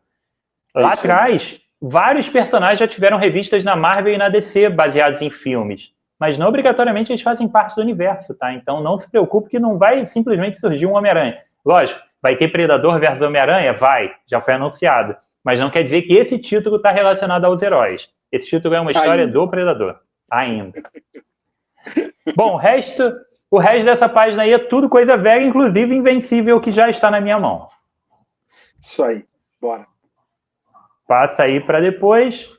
Lá atrás, vários personagens já tiveram revistas na Marvel e na DC baseados em filmes, mas não obrigatoriamente eles fazem parte do universo, tá? Então não se preocupe que não vai simplesmente surgir um Homem-Aranha. Lógico, vai ter Predador versus Homem-Aranha? Vai, já foi anunciado. Mas não quer dizer que esse título está relacionado aos heróis. Esse título é uma história do Predador. Ainda. Bom, o resto dessa página aí é tudo coisa velha, inclusive Invencível, que já está na minha mão. Isso aí, bora. Passa aí para depois.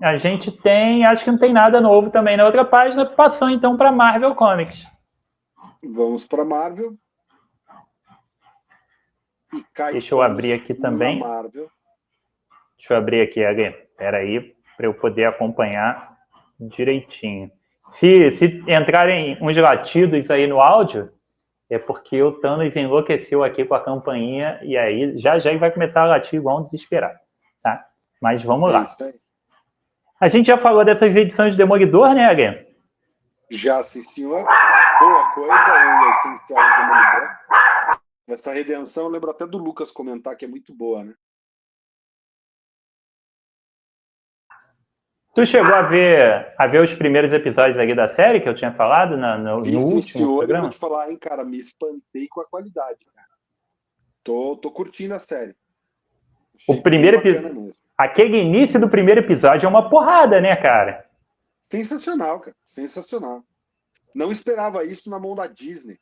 A gente tem, acho que não tem nada novo também na outra página. Passou então para Marvel Comics. Vamos para Marvel. Deixa eu abrir aqui também. Deixa eu abrir aqui, Ali. Espera aí, para eu poder acompanhar direitinho. Se entrarem uns latidos aí no áudio, é porque o Thanos enlouqueceu aqui com a campainha e aí já vai começar a latir igual um desesperado. Tá? Mas vamos lá. Isso aí. A gente já falou dessas edições de Demolidor, né, Ali? Já, sim, senhor. Boa coisa, o essencial do Demolidor. Essa redenção, eu lembro até do Lucas comentar que é muito boa, né? Tu chegou a ver os primeiros episódios aqui da série que eu tinha falado no último programa? Eu vou te falar, hein, cara, me espantei com a qualidade, cara. Tô curtindo a série. O primeiro episódio, aquele início do primeiro episódio é uma porrada, né, cara? Sensacional, cara, sensacional. Não esperava isso na mão da Disney.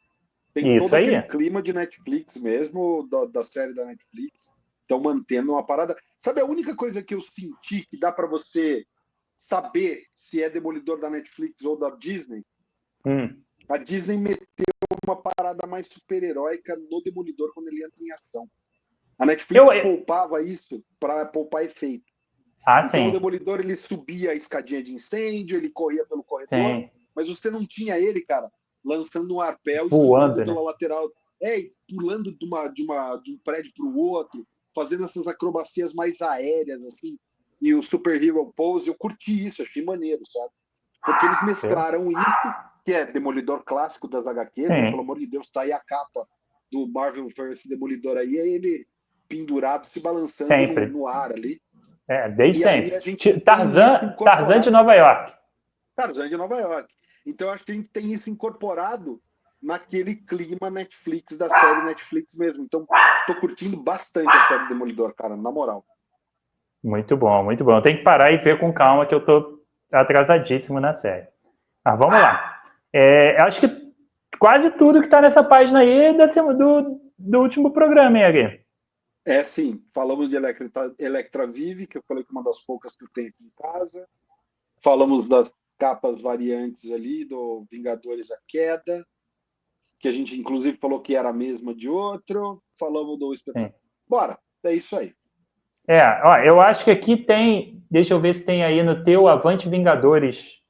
Tem isso todo aquele aí. clima de Netflix mesmo, da série da Netflix. Estão mantendo uma parada. Sabe a única coisa que eu senti que dá para você saber se é Demolidor da Netflix ou da Disney? A Disney meteu uma parada mais super-heróica no Demolidor quando ele entra em ação. A Netflix poupava isso para poupar efeito. Então sim. o Demolidor ele subia a escadinha de incêndio, ele corria pelo corredor, mas você não tinha ele, cara, lançando um arpel, voando pela lateral, pulando de um prédio para o outro, fazendo essas acrobacias mais aéreas, assim, e o Super Hero Pose, eu curti isso, achei maneiro, sabe? Porque eles mesclaram isso, que é Demolidor clássico das HQs, né? Pelo amor de Deus, tá aí a capa do Marvel vs Demolidor aí, é ele pendurado, se balançando no ar ali. Desde sempre. Tarzan de Nova York. Tarzan de Nova York. Então, acho que a gente tem isso incorporado naquele clima Netflix, da série Netflix mesmo. Então, tô curtindo bastante a série Demolidor, cara, na moral. Muito bom, muito bom. Tem que parar e ver com calma que eu tô atrasadíssimo na série. Mas vamos lá. Acho que quase tudo que tá nessa página aí é do último programa, hein, Agui? Sim. Falamos de Electra Vive, que eu falei que é uma das poucas que eu tenho aqui em casa. Falamos capas variantes ali do Vingadores A Queda, que a gente inclusive falou que era a mesma de outro, falamos do espetáculo. Sim. Bora, é isso aí. Ó, eu acho que aqui tem, deixa eu ver se tem aí no teu Avante Vingadores.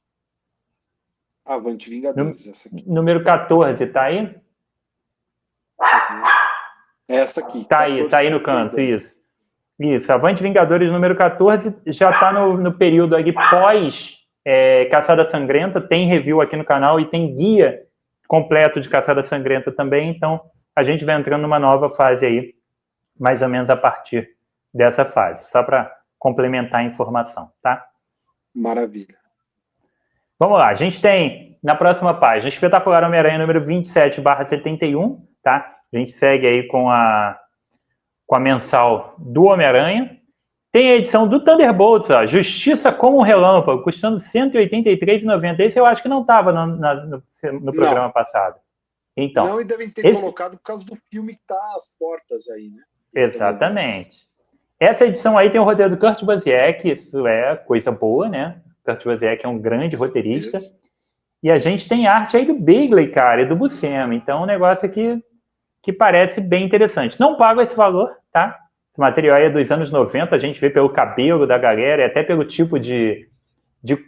Avante Vingadores, essa aqui. Número 14, tá aí? Essa aqui. Tá aí no canto, isso. Isso, Avante Vingadores número 14 já está no período aí pós Caçada Sangrenta, tem review aqui no canal e tem guia completo de Caçada Sangrenta também, então a gente vai entrando numa nova fase aí, mais ou menos a partir dessa fase, só para complementar a informação, tá? Maravilha. Vamos lá, a gente tem na próxima página, Espetacular Homem-Aranha número 27/71, tá? A gente segue aí com a mensal do Homem-Aranha. Tem a edição do Thunderbolts, ó, Justiça como um Relâmpago, custando R$ 183,90. Esse eu acho que não estava no programa passado. Então, não, e devem ter colocado por causa do filme que está às portas aí, né? Exatamente. Essa edição aí tem o roteiro do Kurt Busiek, isso é coisa boa, né? Kurt Busiek é um grande roteirista. E a gente tem arte aí do Bagley, cara, e do Buscema. Então, um negócio aqui que parece bem interessante. Não pago esse valor, tá? Esse material aí é dos anos 90, a gente vê pelo cabelo da galera, e até pelo tipo de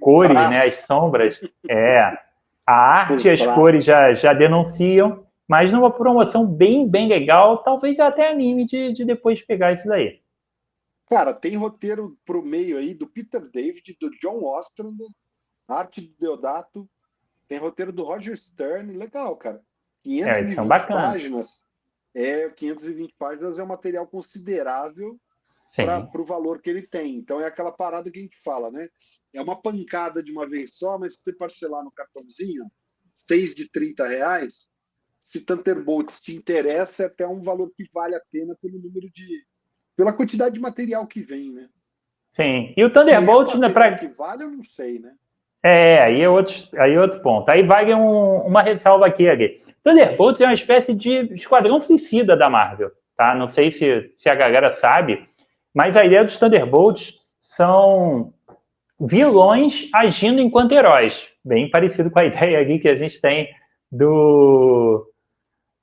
cores, né? As sombras. A arte e as cores já denunciam, mas numa promoção bem legal, talvez eu até anime de depois pegar isso daí. Cara, tem roteiro pro meio aí do Peter David, do John Ostrander, arte do Deodato, tem roteiro do Roger Stern, legal, cara. 520 páginas. 520 páginas é um material considerável para o valor que ele tem. Então é aquela parada que a gente fala, né? É uma pancada de uma vez só, mas se você parcelar no cartãozinho, 6 de R$30, se Thunderbolts te interessa, é até um valor que vale a pena pela quantidade de material que vem, né? Sim. E o Thunderbolts é para que vale, eu não sei, né? Aí é outro ponto. Aí vale uma ressalva aqui, ali. Thunderbolts é uma espécie de esquadrão suicida da Marvel, tá? Não sei se a galera sabe, mas a ideia dos Thunderbolts são vilões agindo enquanto heróis. Bem parecido com a ideia ali que a gente tem do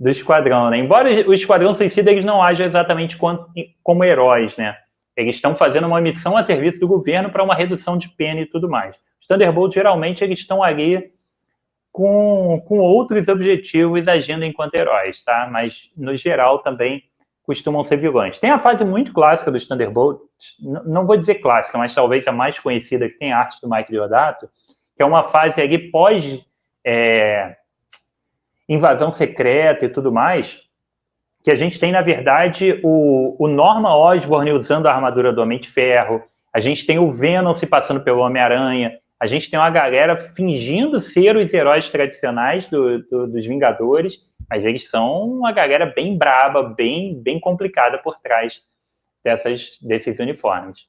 Esquadrão, né? Embora o Esquadrão Suicida eles não ajam exatamente como heróis, né? Eles estão fazendo uma missão a serviço do governo para uma redução de pena e tudo mais. Os Thunderbolts, geralmente, eles estão ali com outros objetivos agindo enquanto heróis, tá? Mas, no geral, também costumam ser vilões. Tem a fase muito clássica dos Thunderbolts, não vou dizer clássica, mas talvez a mais conhecida, que tem a arte do Mike Deodato, que é uma fase ali pós invasão secreta e tudo mais, que a gente tem, na verdade, o Norman Osborn usando a armadura do Homem de Ferro, a gente tem o Venom se passando pelo Homem-Aranha, a gente tem uma galera fingindo ser os heróis tradicionais dos Vingadores, mas eles são uma galera bem braba, bem complicada por trás desses uniformes.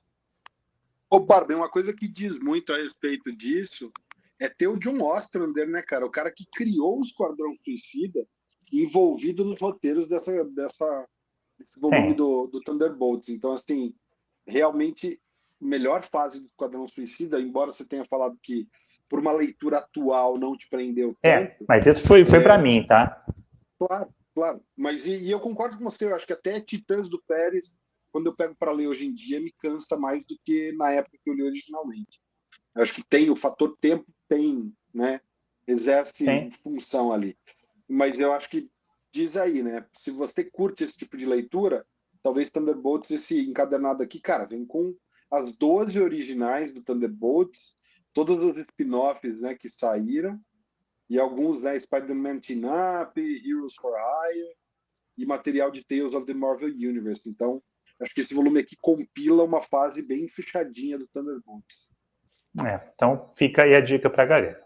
Ô, Barbie, uma coisa que diz muito a respeito disso é ter o John Ostrander, né, cara? O cara que criou o Esquadrão Suicida, envolvido nos roteiros desse volume do Thunderbolts. Então, assim, realmente, melhor fase do Esquadrão Suicida, embora você tenha falado que por uma leitura atual não te prendeu tanto. Mas isso foi para mim, tá? Claro. Mas e eu concordo com você, eu acho que até Titãs do Pérez, quando eu pego para ler hoje em dia, me cansa mais do que na época que eu li originalmente. Eu acho que tem o fator tempo, né? Exerce função ali. Mas eu acho que diz aí, né? Se você curte esse tipo de leitura, talvez Thunderbolts, esse encadernado aqui, cara, vem com as 12 originais do Thunderbolts, todos os spin-offs, né, que saíram, e alguns, né, Spider-Man Team Up, Heroes for Hire, e material de Tales of the Marvel Universe. Então, acho que esse volume aqui compila uma fase bem fechadinha do Thunderbolts. Então fica aí a dica pra galera.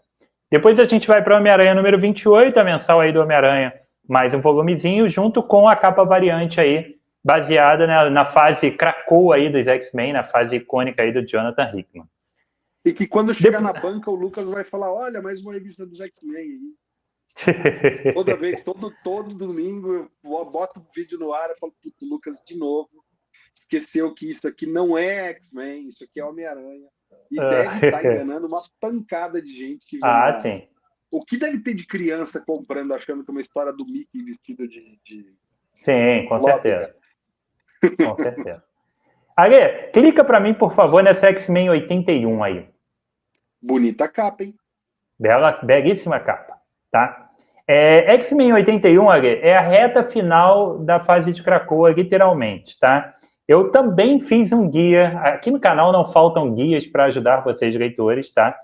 Depois a gente vai para o Homem-Aranha número 28, a mensal aí do Homem-Aranha, mais um volumezinho, junto com a capa variante aí, baseada na fase Krakow aí dos X-Men, na fase icônica aí do Jonathan Hickman. E que quando chegar na banca, o Lucas vai falar, olha, mais uma revista dos X-Men aí. Toda vez, todo domingo, eu boto o vídeo no ar e falo, puto, Lucas, de novo, esqueceu que isso aqui não é X-Men, isso aqui é Homem-Aranha. E deve estar enganando uma pancada de gente que vê sim. O que deve ter de criança comprando, achando que é uma história do Mickey vestido de Sim, com Lobby, certeza. Com certeza. Ale, clica para mim, por favor, nessa X-Men 81 aí. Bonita capa, hein? Belíssima capa, tá? X-Men 81, Ale, é a reta final da fase de Krakoa, literalmente, tá? Eu também fiz um guia, aqui no canal não faltam guias para ajudar vocês, leitores, tá?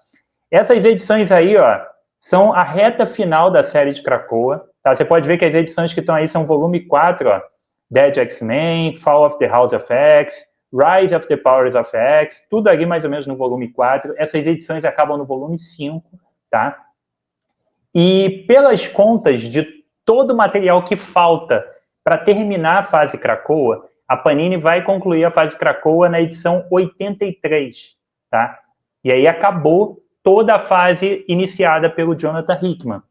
Essas edições aí, ó, são a reta final da série de Krakoa, tá? Você pode ver que as edições que estão aí são volume 4, ó, Dead X-Men, Fall of the House of X, Rise of the Powers of X, tudo ali mais ou menos no volume 4. Essas edições acabam no volume 5, tá? E pelas contas de todo o material que falta para terminar a fase Krakoa, a Panini vai concluir a fase Krakoa na edição 83, tá? E aí acabou toda a fase iniciada pelo Jonathan Hickman.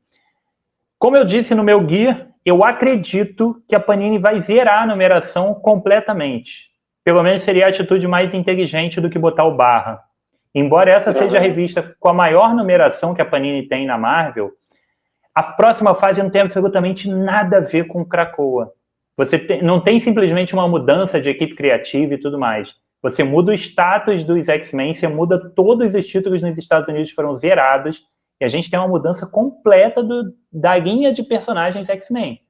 Como eu disse no meu guia, eu acredito que a Panini vai zerar a numeração completamente. Pelo menos seria a atitude mais inteligente do que botar o barra. Embora essa seja a revista com a maior numeração que a Panini tem na Marvel, a próxima fase não tem absolutamente nada a ver com Krakoa. Não tem simplesmente uma mudança de equipe criativa e tudo mais. Você muda o status dos X-Men, você muda todos os títulos nos Estados Unidos foram zerados, e a gente tem uma mudança completa da linha de personagens X-Men.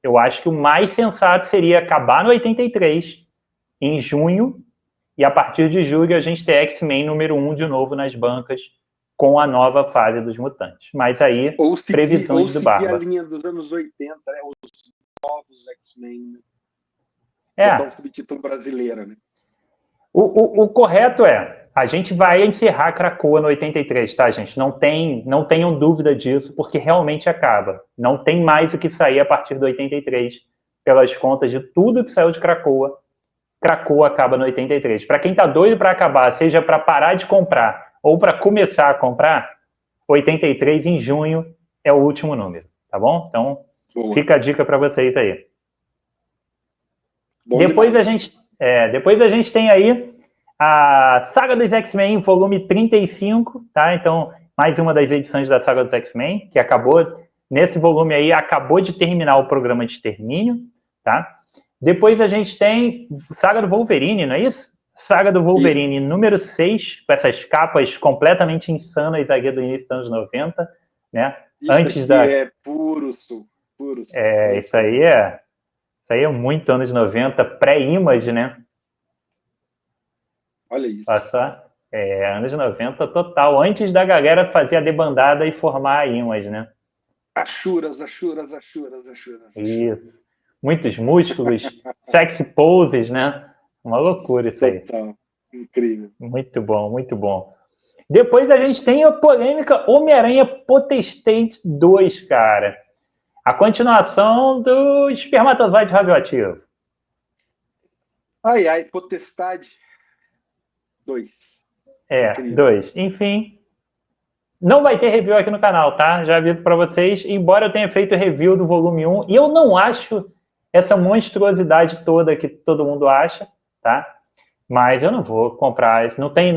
Eu acho que o mais sensato seria acabar no 83, em junho, e a partir de julho a gente ter X-Men número 1 de novo nas bancas, com a nova fase dos mutantes. Mas aí, previsões do Barba. Ou seguir a linha dos anos 80, né? Os novos X-Men. Botar um subtítulo brasileiro, né? O correto a gente vai encerrar Krakoa no 83, tá, gente? Não tenham dúvida disso, porque realmente acaba. Não tem mais o que sair a partir do 83, pelas contas de tudo que saiu de Krakoa. Krakoa acaba no 83. Para quem tá doido para acabar, seja para parar de comprar ou para começar a comprar, 83 em junho é o último número, tá bom? Então, fica a dica para vocês aí. Depois a gente tem aí a Saga dos X-Men, volume 35, tá? Então, mais uma das edições da Saga dos X-Men, que acabou, nesse volume aí, acabou de terminar o programa de extermínio, tá? Depois a gente tem Saga do Wolverine, não é isso? Saga do Wolverine, isso. Número 6, com essas capas completamente insanas aqui do início dos anos 90, né? Isso antes da... é puro sul. Isso aí é muito anos 90, pré-Image, né? Olha isso. Olha só. Anos 90 total, antes da galera fazer a debandada e formar a Image, né? Achuras. Isso. Muitos músculos, sexy poses, né? Uma loucura isso aí. Total. Incrível. Muito bom, muito bom. Depois a gente tem a polêmica Homem-Aranha Potestate 2, cara. A continuação do espermatozoide radioativo. Ai, Potestade 2. 2. Enfim, não vai ter review aqui no canal, tá? Já aviso para vocês. Embora eu tenha feito review do volume 1, e eu não acho essa monstruosidade toda que todo mundo acha, tá? Mas eu não vou comprar. Não tem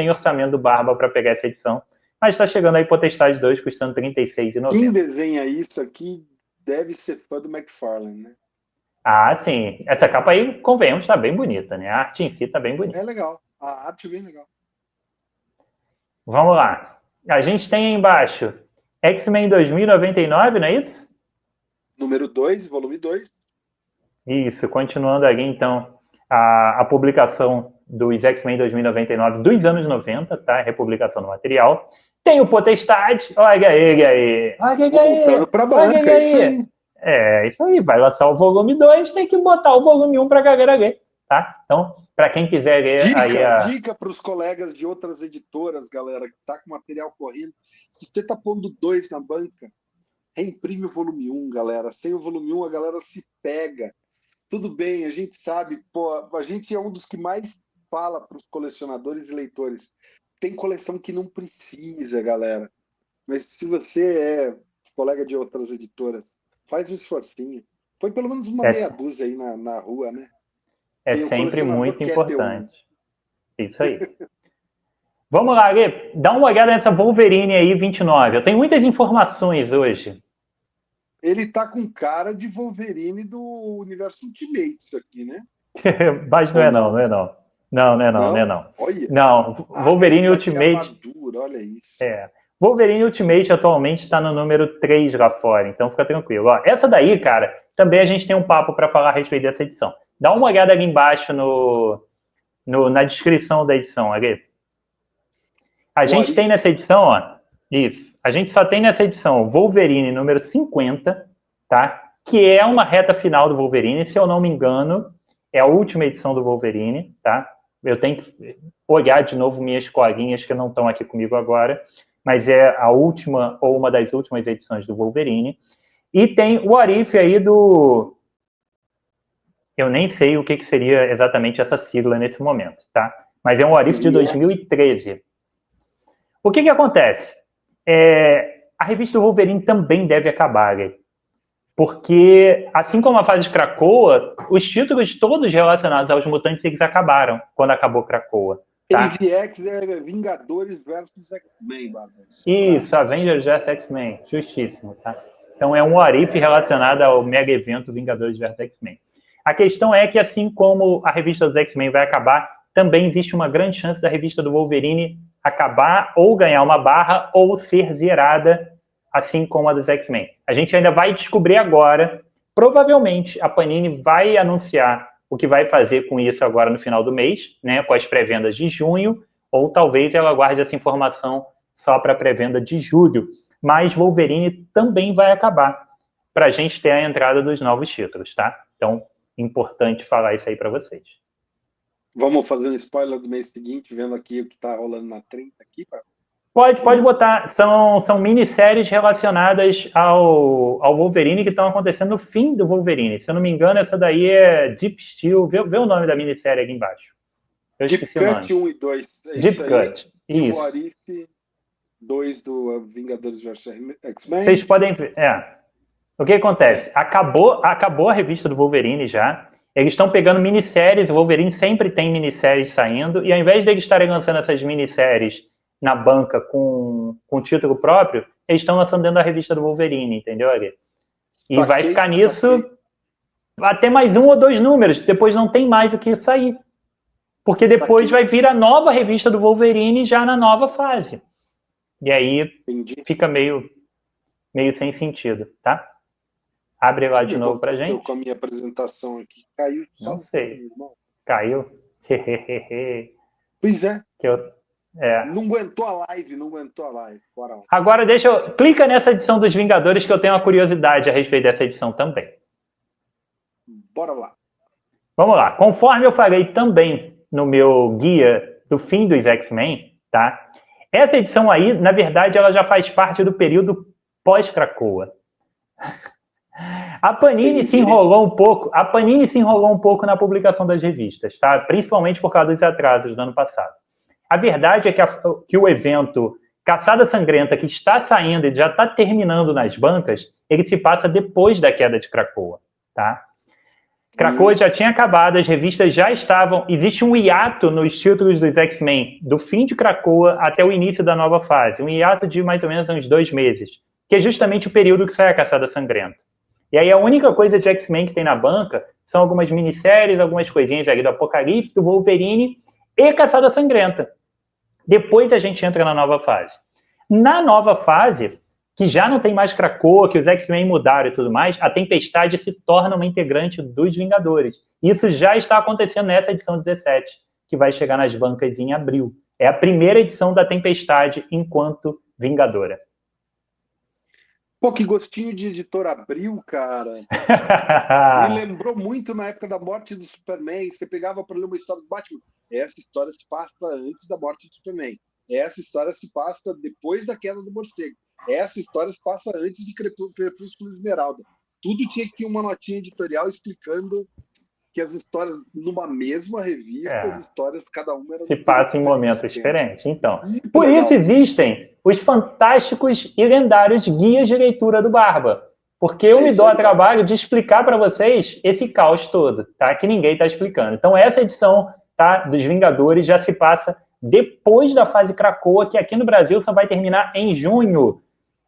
orçamento do Barba para pegar essa edição. Mas está chegando aí Potestade 2, custando R$ 36,90. Quem desenha isso aqui deve ser fã do McFarlane, né? Ah, sim. Essa capa aí, convenhamos, está bem bonita, né? A arte em si está bem bonita. É legal. A arte é bem legal. Vamos lá. A gente tem aí embaixo X-Men 2099, não é isso? Número 2, volume 2. Isso, continuando ali, então, a publicação dos X-Men 2099 dos anos 90, tá? Republicação do material. Tem o Potestade. Olha ele aí. Voltando para a banca, isso aí. Isso aí. Vai lançar o volume 2, tem que botar o volume 1 para a galera ler, tá? Então, para quem quiser ler dica para os colegas de outras editoras, galera, que tá com material correndo. Se você tá pondo 2 na banca, reimprime o volume 1, galera. Sem o volume 1, a galera se pega. Tudo bem, a gente sabe, a gente é um dos que mais fala para os colecionadores e leitores. Tem coleção que não precisa, galera. Mas se você é colega de outras editoras, faz um esforcinho. Põe pelo menos uma meia dúzia aí na rua, né? É sempre muito importante. Isso aí. Vamos lá, Gê, dá uma olhada nessa Wolverine aí, 29. Eu tenho muitas informações hoje. Ele tá com cara de Wolverine do universo Ultimate, isso aqui, né? Mas não é não, não é não. Não é não, não é não. Olha. Não, Wolverine ele tá Ultimate... de armadura, olha isso. Wolverine Ultimate atualmente está no número 3 lá fora, então fica tranquilo. Ó, essa daí, cara, também a gente tem um papo para falar a respeito dessa edição. Dá uma olhada ali embaixo na descrição da edição, ali. A gente tem nessa edição, ó, isso. A gente só tem nessa edição Wolverine número 50, tá? Que é uma reta final do Wolverine, se eu não me engano, é a última edição do Wolverine, tá? Eu tenho que olhar de novo minhas colinhas que não estão aqui comigo agora, mas é a última ou uma das últimas edições do Wolverine. E tem o What If aí do... Eu nem sei o que seria exatamente essa sigla nesse momento, tá? Mas é um What If de 2013. O que acontece? A revista do Wolverine também deve acabar, né? Porque, assim como a fase de Krakoa, os títulos todos relacionados aos mutantes eles acabaram quando acabou Krakoa. Tá? AVX é Vingadores versus X-Men, Bárbara. Isso, Avengers vs X-Men, justíssimo, tá? Então é um What If relacionado ao mega evento Vingadores vs X-Men. A questão é que, assim como a revista dos X-Men vai acabar, também existe uma grande chance da revista do Wolverine acabar ou ganhar uma barra ou ser zerada, assim como a dos X-Men. A gente ainda vai descobrir agora. Provavelmente a Panini vai anunciar o que vai fazer com isso agora no final do mês, né, com as pré-vendas de junho, ou talvez ela guarde essa informação só para a pré-venda de julho. Mas Wolverine também vai acabar, para a gente ter a entrada dos novos títulos, tá? Então, importante falar isso aí para vocês. Vamos fazer um spoiler do mês seguinte, vendo aqui o que está rolando na 30 aqui, cara? Pode botar. São minisséries relacionadas ao Wolverine que estão acontecendo no fim do Wolverine. Se eu não me engano, essa daí é Deep Steel. Vê o nome da minissérie aqui embaixo. Eu Deep Cut 1 e 2. Deep Cut. E o What If 2 do Vingadores vs X-Men. Vocês podem ver. O que acontece? Acabou a revista do Wolverine já. Eles estão pegando minisséries. O Wolverine sempre tem minisséries saindo. E ao invés de eles estarem lançando essas minisséries na banca com título próprio, eles estão lançando dentro da revista do Wolverine, entendeu, Ali? E vai ficar nisso até mais 1 ou 2 números, depois não tem mais o que sair. Porque depois vai vir a nova revista do Wolverine já na nova fase. E aí fica meio sem sentido, tá? Abre lá de novo pra gente. Com a minha apresentação aqui, caiu. Não sei. Caiu? Pois é. É. Não aguentou a live. Bora lá. Agora clica nessa edição dos Vingadores que eu tenho uma curiosidade a respeito dessa edição também. Bora lá. Vamos lá. Conforme eu falei também no meu guia do fim dos X-Men, tá? Essa edição aí, na verdade, ela já faz parte do período pós-Krakoa. A Panini se enrolou um pouco na publicação das revistas, tá? Principalmente por causa dos atrasos do ano passado. A verdade é que o evento Caçada Sangrenta, que está saindo e já está terminando nas bancas, ele se passa depois da queda de Krakoa, tá? Krakoa já tinha acabado, as revistas já estavam... Existe um hiato nos títulos dos X-Men, do fim de Krakoa até o início da nova fase. Um hiato de mais ou menos uns 2 meses, que é justamente o período que sai a Caçada Sangrenta. E aí a única coisa de X-Men que tem na banca são algumas minisséries, algumas coisinhas ali do Apocalipse, do Wolverine e Caçada Sangrenta. Depois a gente entra na nova fase. Na nova fase, que já não tem mais Krakoa, que os X-Men mudaram e tudo mais, a Tempestade se torna uma integrante dos Vingadores. Isso já está acontecendo nessa edição 17, que vai chegar nas bancas em abril. É a primeira edição da Tempestade enquanto Vingadora. Pô, que gostinho de editor Abril, cara. Me lembrou muito na época da morte do Superman. Você pegava para ler uma história do Batman. Essa história se passa antes da morte do Superman. Essa história se passa depois da queda do morcego. Essa história se passa antes de Crepúsculo Esmeralda. Tudo tinha que ter uma notinha editorial explicando que as histórias, numa mesma revista, as histórias, cada uma era... Se passa em momentos diferentes. Então, por isso existem os fantásticos e lendários guias de leitura do Barba. Porque eu me dou ao trabalho de explicar para vocês esse caos todo, tá? Que ninguém está explicando. Então, essa edição, tá, dos Vingadores já se passa depois da fase Krakoa, que aqui no Brasil só vai terminar em junho.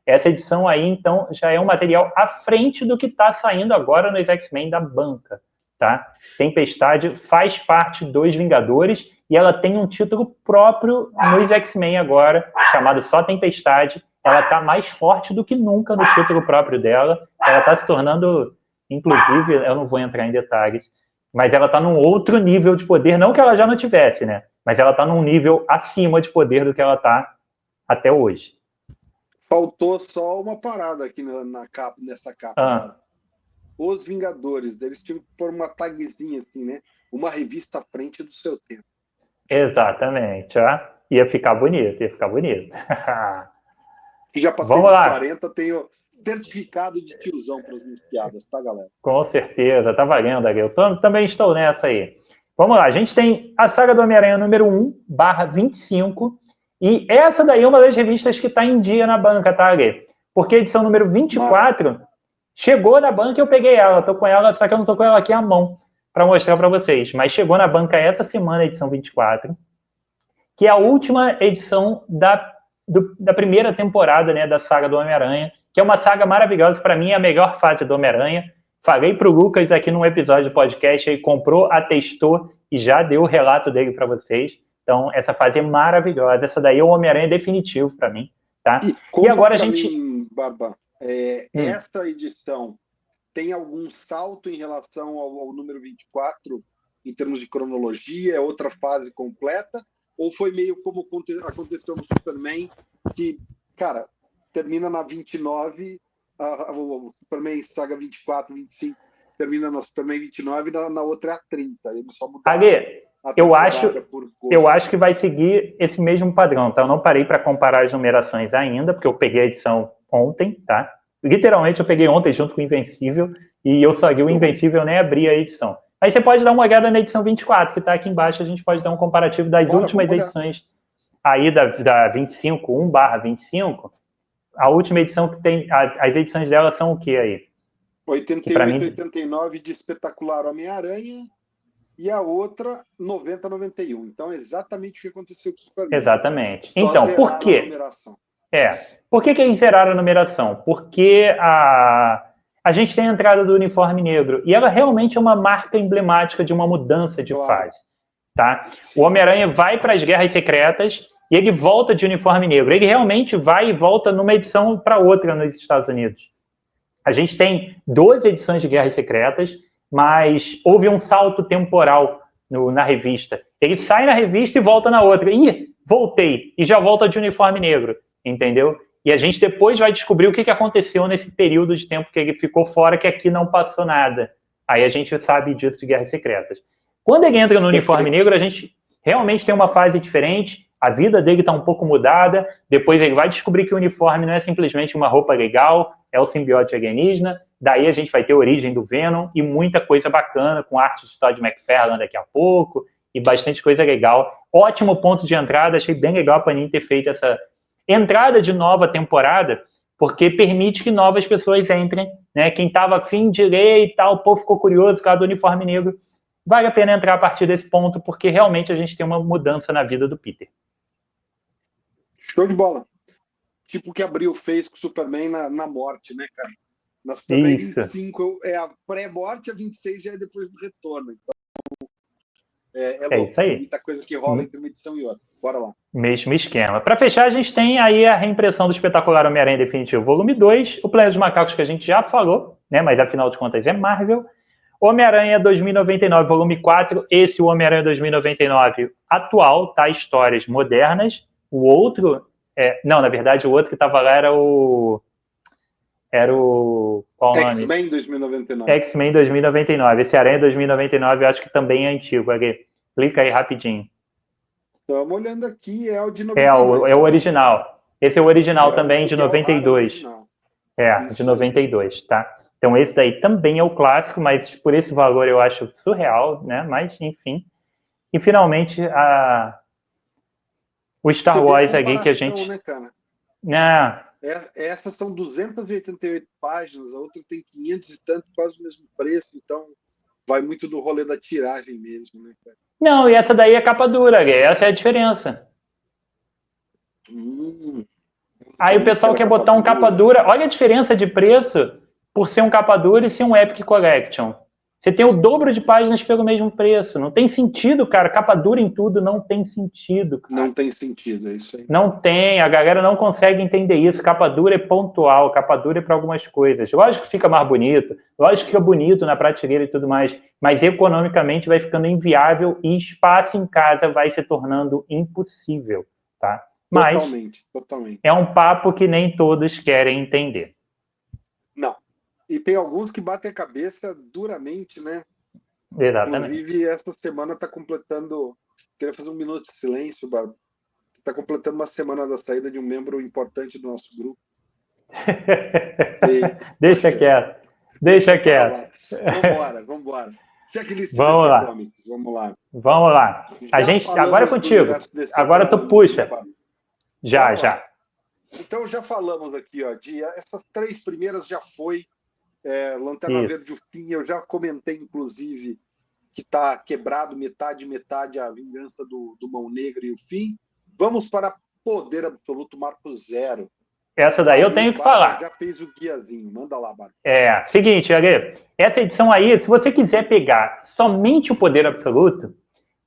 Essa edição aí, então, já é um material à frente do que está saindo agora nos X-Men da banca, tá? Tempestade faz parte dos Vingadores e ela tem um título próprio nos X-Men agora, chamado só Tempestade. Ela está mais forte do que nunca no título próprio dela. Ela está se tornando, inclusive, eu não vou entrar em detalhes, mas ela está num outro nível de poder, não que ela já não tivesse, né? Mas ela está num nível acima de poder do que ela está até hoje. Faltou só uma parada aqui nessa capa. Os Vingadores, eles tinham que pôr uma tagzinha assim, né? Uma revista à frente do seu tempo. Exatamente, ó. Ia ficar bonito, ia ficar bonito. E já passei dos 40, tenho certificado de tiozão para as minhas piadas, tá, galera? Com certeza, tá valendo, eu também estou nessa aí. Vamos lá, a gente tem a saga do Homem-Aranha número 1/25, e essa daí é uma das revistas que está em dia na banca, tá, Gui? Porque a edição número 24 chegou na banca e eu peguei ela, tô com ela, só que eu não tô com ela aqui à mão para mostrar para vocês, mas chegou na banca essa semana, a edição 24, que é a última edição da primeira temporada, né, da saga do Homem-Aranha, que é uma saga maravilhosa, para mim é a melhor fase do Homem-Aranha. Falei pro Lucas aqui num episódio do podcast, ele comprou, atestou e já deu o relato dele para vocês. Então, essa fase é maravilhosa. Essa daí é o Homem-Aranha definitivo para mim, tá? E agora a gente... Barba, essa edição tem algum salto em relação ao número 24, em termos de cronologia? É outra fase completa? Ou foi meio como aconteceu no Superman, que, cara, termina na 29, o Superman Saga 24, 25, termina no Superman 29 e na outra é a 30. Ele só mudaram. Eu acho que vai seguir esse mesmo padrão, tá? Eu não parei para comparar as numerações ainda, porque eu peguei a edição ontem, tá? Literalmente eu peguei ontem junto com o Invencível, e eu só li o Invencível, nem abri a edição. Aí você pode dar uma olhada na edição 24, que está aqui embaixo, a gente pode dar um comparativo das últimas edições aí da 25, 1/25. A última edição que tem, as edições dela são o que aí? 88, 89 de Espetacular Homem-Aranha, e a outra 90, 91. Então, é exatamente o que aconteceu com o Superman. Exatamente. Então, por quê? Por que eles zeraram a numeração? Porque a gente tem a entrada do uniforme negro, e ela realmente é uma marca emblemática de uma mudança de fase. Tá? O Homem-Aranha vai para as Guerras Secretas e ele volta de uniforme negro. Ele realmente vai e volta numa edição para outra nos Estados Unidos. A gente tem 12 edições de Guerras Secretas, mas houve um salto temporal na revista. Ele sai na revista e volta na outra. Ih, voltei! E já volta de uniforme negro, entendeu? E a gente depois vai descobrir o que aconteceu nesse período de tempo que ele ficou fora, que aqui não passou nada. Aí a gente sabe disso de Guerras Secretas. Quando ele entra no uniforme negro, a gente realmente tem uma fase diferente, a vida dele está um pouco mudada, depois ele vai descobrir que o uniforme não é simplesmente uma roupa legal, é o simbionte alienígena, daí a gente vai ter a origem do Venom e muita coisa bacana, com arte de Todd McFarlane daqui a pouco, e bastante coisa legal. Ótimo ponto de entrada, achei bem legal a Panini ter feito essa entrada de nova temporada, porque permite que novas pessoas entrem, né? Quem estava afim de ler e tal, o povo ficou curioso por causa do uniforme negro, vale a pena entrar a partir desse ponto, porque realmente a gente tem uma mudança na vida do Peter. Show de bola. Tipo o que a Abril fez com o Superman na morte, né, cara? Na Superman Isso. 25 é a pré-morte, a 26 já é depois do retorno. Então, é louco. Isso aí. Tem muita coisa que rola entre uma edição e outra. Bora lá. Mesmo esquema. Para fechar, a gente tem aí a reimpressão do Espetacular Homem-Aranha Definitivo Volume 2, o Planeta dos Macacos que a gente já falou, né? Mas afinal de contas é Marvel. Homem-Aranha 2099, volume 4. Esse, o Homem-Aranha 2099 atual, tá? Histórias modernas. O outro... não, na verdade, o outro que estava lá era o... Qual o nome? X-Men 2099. X-Men 2099. Esse Aranha 2099 eu acho que também é antigo. Clica aí rapidinho. Estamos olhando aqui, é o de 92. É o original. Esse é o original também, de 92. De 92, tá? Então esse daí também é o clássico, mas por esse valor eu acho surreal, né? Mas, enfim. E finalmente, o Star Wars aqui que a gente... Né, cara? Não. Essas são 288 páginas, a outra tem 500 e tanto, quase o mesmo preço, então vai muito do rolê da tiragem mesmo, né, cara? Não, e essa daí é capa dura, essa é a diferença. Aí o pessoal quer botar um capa dura. Olha a diferença de preço por ser um capa dura e ser um Epic Collection. Você tem o dobro de páginas pelo mesmo preço. Não tem sentido, cara. Capa dura em tudo não tem sentido, cara. Não tem sentido, é isso aí. Não tem, a galera não consegue entender isso. Capa dura é pontual, capa dura é para algumas coisas. Lógico que fica mais bonito, lógico que fica bonito na prateleira e tudo mais, mas economicamente vai ficando inviável e espaço em casa vai se tornando impossível, tá? Mas totalmente. É um papo que nem todos querem entender. Não. E tem alguns que batem a cabeça duramente, né? Exatamente. Inclusive, essa semana está completando... Queria fazer um minuto de silêncio, Bárbara. Está completando uma semana da saída de um membro importante do nosso grupo. Deixa quieto. Vambora. Checklist vamos lá. Comics, vamos lá. Vamos lá. A gente, agora é contigo. Agora tu puxa. Já. Então já falamos aqui, ó, essas 3 primeiras já foi. Lanterna Verde, o fim, eu já comentei, inclusive, que está quebrado metade a vingança do Mão Negra e o fim. Vamos para Poder Absoluto Marco Zero. Essa daí eu tenho que falar. Já fez o guiazinho, manda lá, Bárbara. Seguinte, Ale, essa edição aí, se você quiser pegar somente o Poder Absoluto,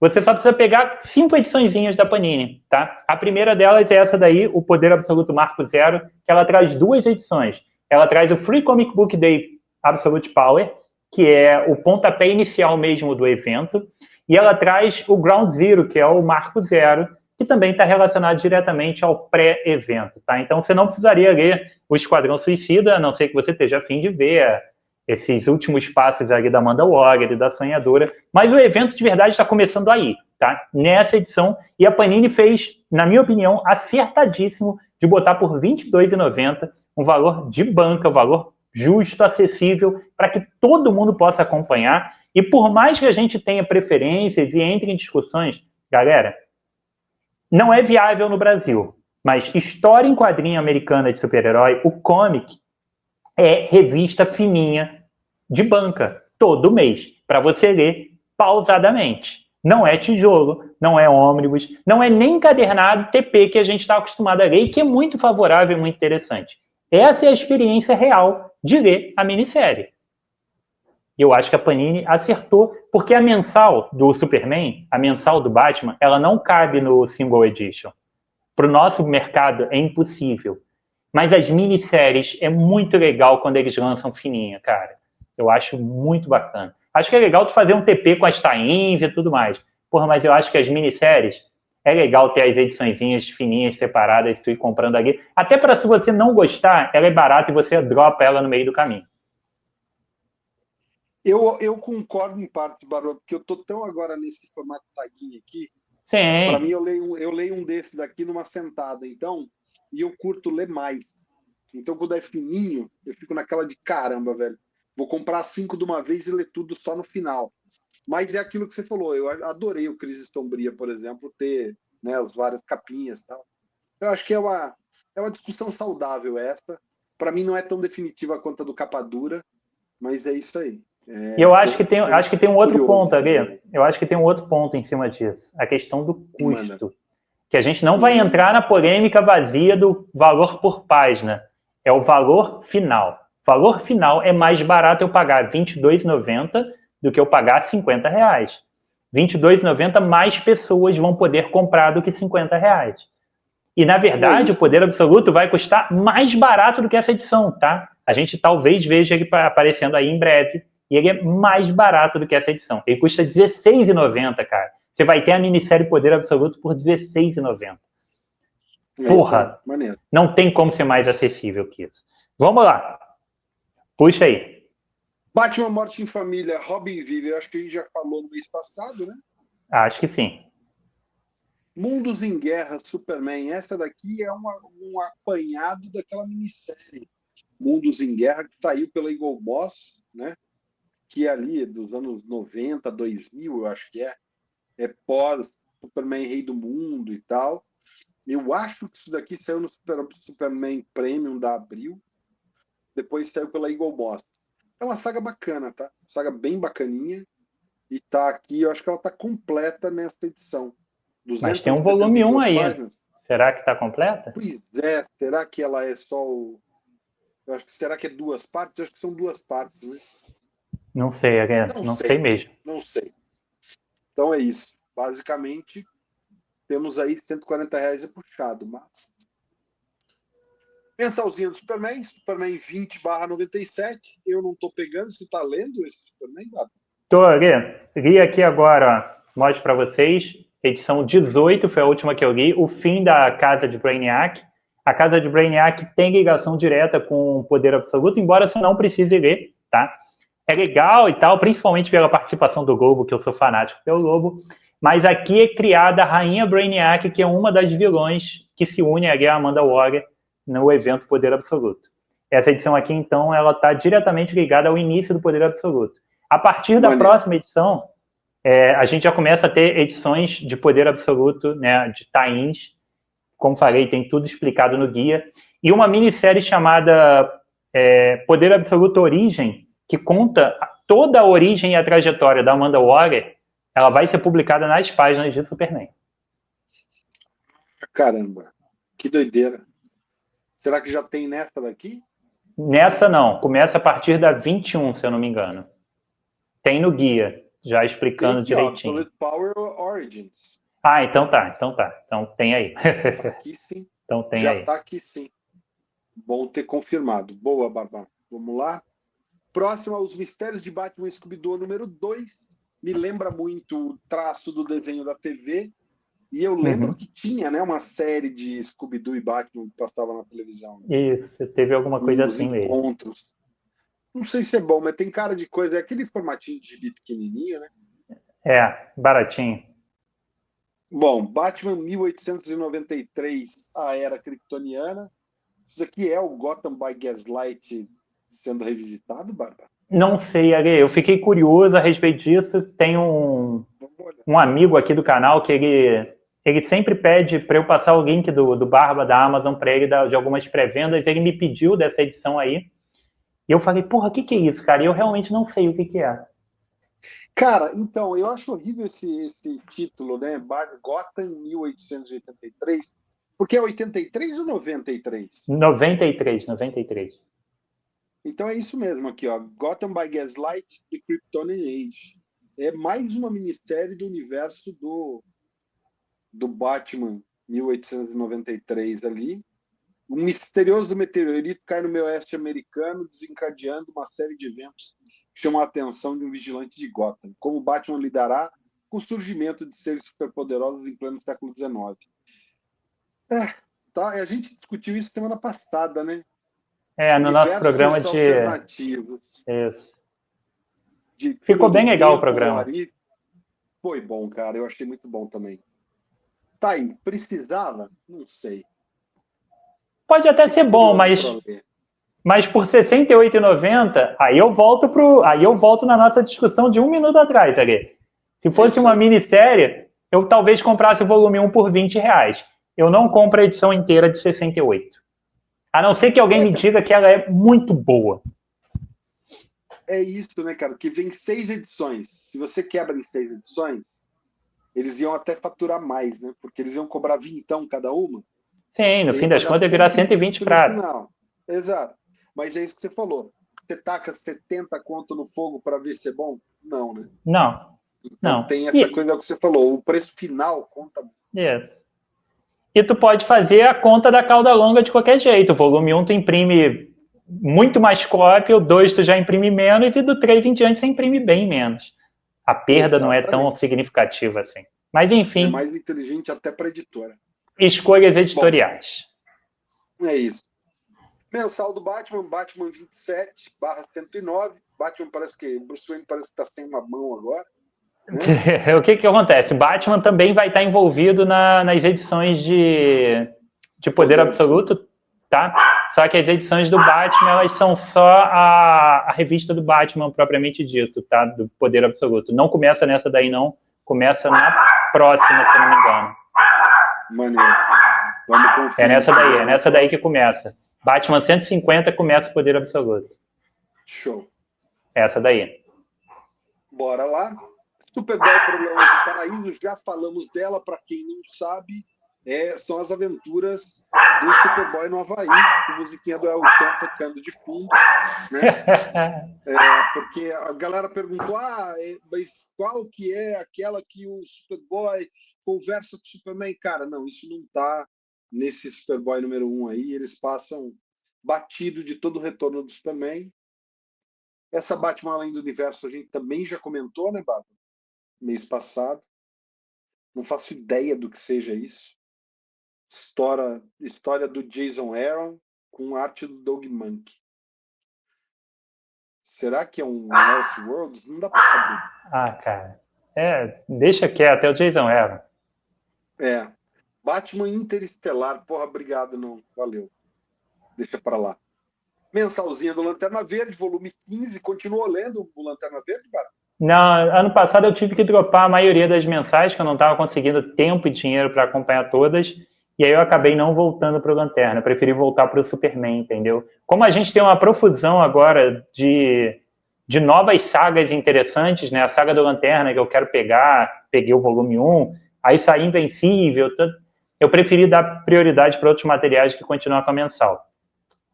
você só precisa pegar 5 ediçõezinhas da Panini, tá? A primeira delas é essa daí, o Poder Absoluto Marco Zero, que ela traz 2 edições. Ela traz o Free Comic Book Day Absolute Power, que é o pontapé inicial mesmo do evento, e ela traz o Ground Zero, que é o Marco Zero, que também está relacionado diretamente ao pré-evento, tá? Então você não precisaria ler o Esquadrão Suicida, a não ser que você esteja a fim de ver esses últimos passos ali da Amanda Waller e da Sonhadora, mas o evento de verdade está começando aí, tá? Nessa edição, e a Panini fez, na minha opinião, acertadíssimo de botar por R$ 22,90 um valor de banca, um valor justo, acessível, para que todo mundo possa acompanhar, e por mais que a gente tenha preferências e entre em discussões, galera, não é viável no Brasil, mas história em quadrinho americana de super-herói, o comic, é revista fininha de banca, todo mês, para você ler pausadamente. Não é tijolo, não é ônibus, não é nem encadernado TP que a gente está acostumado a ler e que é muito favorável e muito interessante. Essa é a experiência real de ler a minissérie. Eu acho que a Panini acertou, porque a mensal do Superman, a mensal do Batman, ela não cabe no single edition. Para o nosso mercado é impossível. Mas as minisséries é muito legal quando eles lançam fininha, cara. Eu acho muito bacana. Acho que é legal tu fazer um TP com as tie-ins e tudo mais. Porra, mas eu acho que as minisséries é legal ter as ediçõezinhas fininhas separadas e tu ir comprando ali. Até para se você não gostar, ela é barata e você dropa ela no meio do caminho. Eu concordo em parte, Barba, porque eu tô tão agora nesse formato taguinho aqui. Sim. Para mim, eu leio um desse daqui numa sentada, então, e eu curto ler mais. Então, quando é fininho, eu fico naquela de caramba, velho. Vou comprar 5 de uma vez e ler tudo só no final. Mas é aquilo que você falou. Eu adorei o Crise Sombria, por exemplo, ter, né, as várias capinhas e tal. Eu acho que é uma discussão saudável essa. Para mim, não é tão definitiva quanto a do Capa Dura, mas é isso aí. Eu acho que tem um outro ponto ali. Eu acho que tem um outro ponto em cima disso. A questão do custo. Que a gente não vai entrar na polêmica vazia do valor por página. É o valor final. O valor final é mais barato eu pagar R$ 22,90 do que eu pagar R$ 50. R$ 22,90 mais pessoas vão poder comprar do que R$ 50. E, na verdade, o Poder Absoluto vai custar mais barato do que essa edição, tá? A gente talvez veja ele aparecendo aí em breve. E ele é mais barato do que essa edição. Ele custa R$ 16,90, cara. Você vai ter a minissérie Poder Absoluto por R$ 16,90. Porra, não tem como ser mais acessível que isso. Vamos lá. Puxa aí. Batman Morte em Família, Robin Vive. Eu acho que a gente já falou no mês passado, né? Acho que sim. Mundos em Guerra, Superman. Essa daqui é um apanhado daquela minissérie. Mundos em Guerra, que saiu pela Eagle Boss, né? Que é ali dos anos 90, 2000, eu acho que é pós Superman Rei do Mundo e tal. Eu acho que isso daqui saiu no Superman Premium da Abril, depois saiu pela Eagle Boss. É uma saga bacana, tá? Saga bem bacaninha, e tá aqui, eu acho que ela tá completa nessa edição. Mas tem um volume 1 aí. páginas. Será que está completa? Pois é, será que ela é só o... Eu acho que será que é 2 partes? Eu acho que são 2 partes, né? Não sei, não sei mesmo. Não sei. Então é isso. Basicamente, temos aí R$140 puxado, mas... Mensalzinha do Superman 20/97. Eu não estou pegando. Você está lendo esse Superman, Gato? Tô, li aqui agora, ó, mostro para vocês. Edição 18 foi a última que eu li. O fim da Casa de Brainiac. A Casa de Brainiac tem ligação direta com o Poder Absoluto, embora você não precise ler, tá? É legal e tal, principalmente pela participação do Lobo, que eu sou fanático pelo Lobo. Mas aqui é criada a Rainha Brainiac, que é uma das vilões que se une ali a Amanda Waller no evento Poder Absoluto. Essa edição aqui, então, ela está diretamente ligada ao início do Poder Absoluto. A partir da próxima edição, a gente já começa a ter edições de Poder Absoluto, né, de tie-ins. Como falei, tem tudo explicado no guia. E uma minissérie chamada Poder Absoluto Origem, que conta toda a origem e a trajetória da Amanda Waller. Ela vai ser publicada nas páginas de Superman. Caramba, que doideira. Será que já tem nessa daqui? Nessa não, começa a partir da 21, se eu não me engano. Tem no guia, já explicando tem aqui, direitinho. Absolute Power Origins. Ah, então tá. Então tem aí. Tá aqui sim. Então tem já aí. Tá aqui sim. Bom ter confirmado. Boa, Barbá. Vamos lá. Próximo aos Mistérios de Batman Scooby-Doo número 2. Me lembra muito o traço do desenho da TV. E eu lembro que tinha, né, uma série de Scooby-Doo e Batman que passava na televisão. Isso, teve alguma coisa assim mesmo. Encontros. Não sei se é bom, mas tem cara de coisa. É aquele formatinho de gibi pequenininho, né? Baratinho. Bom, Batman 1893, a Era Kryptoniana. Isso aqui é o Gotham by Gaslight sendo revisitado, Bárbara? Não sei, Ale. Eu fiquei curioso a respeito disso. Tem um amigo aqui do canal que ele sempre pede para eu passar o link do Barba da Amazon para ele de algumas pré-vendas. Ele me pediu dessa edição aí. E eu falei, porra, o que é isso, cara? E eu realmente não sei o que é. Cara, então, eu acho horrível esse título, né? Gotham 1883. Porque é 83 ou 93? 93. Então é isso mesmo aqui, ó. Gotham by Gaslight, The Kryptonian Age. É mais uma minissérie do universo do Batman 1893 ali. Um misterioso meteorito cai no meio oeste americano, desencadeando uma série de eventos que chamam a atenção de um vigilante de Gotham. Como o Batman lidará com o surgimento de seres superpoderosos em pleno século XIX. Tá, a gente discutiu isso semana passada, né? No nosso programa de... alternativos. Isso. Ficou bem legal o programa. Foi bom, cara. Eu achei muito bom também. Tá aí. Precisava? Não sei. Pode até ser bom, mas por R$ 68,90, aí eu volto na nossa discussão de 1 minuto atrás, ali. Se fosse uma minissérie, eu talvez comprasse o volume 1 por R$20. Eu não compro a edição inteira de 68. A não ser que alguém me diga que ela é muito boa. É isso, né, cara? Que vem 6 edições. Se você quebra em 6 edições, eles iam até faturar mais, né? Porque eles iam cobrar 20 cada uma. Sim, no fim das contas ia virar 120 pratos. Exato. Mas é isso que você falou. Você taca 70 conto no fogo para ver se é bom? Não, né? Não. Então tem essa coisa que você falou. O preço final conta muito. E tu pode fazer a conta da cauda longa de qualquer jeito. O volume 1 tu imprime muito mais cópia, o 2 tu já imprime menos, e do 3 em diante você imprime bem menos. A perda não é tão significativa assim. Mas enfim. É mais inteligente até para a editora. Escolhas editoriais. Bom, é isso. Mensal do Batman 27/109. Batman parece que... Bruce Wayne parece que está sem uma mão agora. Né? O que acontece? Batman também vai estar envolvido nas edições de Poder Absoluto, tá? Só que as edições do Batman, elas são só a revista do Batman propriamente dito, tá? Do Poder Absoluto. Não começa nessa daí, não. Começa na próxima, se eu não me engano. Maneiro. Vamos conferir. É nessa daí que começa. Batman 150 começa o Poder Absoluto. Show. Essa daí. Bora lá. Superboy Problemas do Paraíso, já falamos dela, para quem não sabe, são as aventuras do Superboy no Havaí, com a musiquinha do El Chan tocando de fundo, né? Porque a galera perguntou, mas qual que é aquela que o Superboy conversa com o Superman? Cara, não, isso não tá nesse Superboy número 1 aí, eles passam batido de todo o retorno do Superman. Essa Batman Além do Universo a gente também já comentou, né, Bárbara? Mês passado. Não faço ideia do que seja isso. História do Jason Aaron com arte do Doug Mahnke. Será que é um Elseworlds? Não dá pra saber. Cara. Deixa quieto, é o Jason Aaron. Batman Interestelar. Porra, obrigado, não. Valeu. Deixa pra lá. Mensalzinha do Lanterna Verde, volume 15. Continuou lendo o Lanterna Verde, cara? Não, ano passado eu tive que dropar a maioria das mensais, que eu não estava conseguindo tempo e dinheiro para acompanhar todas, e aí eu acabei não voltando para o Lanterna, eu preferi voltar para o Superman, entendeu? Como a gente tem uma profusão agora de novas sagas interessantes, né? A saga do Lanterna que eu quero peguei o volume 1, aí saí Invencível, eu preferi dar prioridade para outros materiais que continuam com a mensal.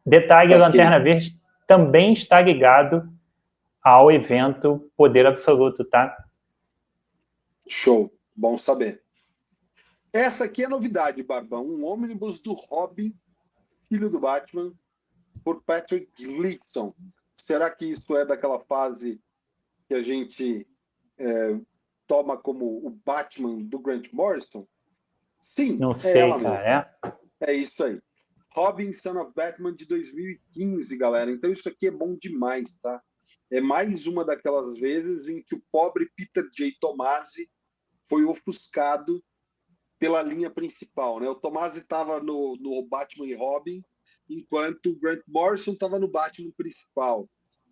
Detalhe, a Lanterna Verde também está ligado ao evento Poder Absoluto, tá? Show, bom saber. Essa aqui é novidade, Barbão. Um ônibus do Robin, filho do Batman, por Patrick Gleason. Será que isso é daquela fase que a gente toma como o Batman do Grant Morrison? Sim, não sei, ela cara, mesmo. É isso aí. Robin, Son of Batman de 2015, galera. Então isso aqui é bom demais, tá? É mais uma daquelas vezes em que o pobre Peter J. Tomasi foi ofuscado pela linha principal, né? O Tomasi estava no Batman e Robin, enquanto o Grant Morrison estava no Batman principal.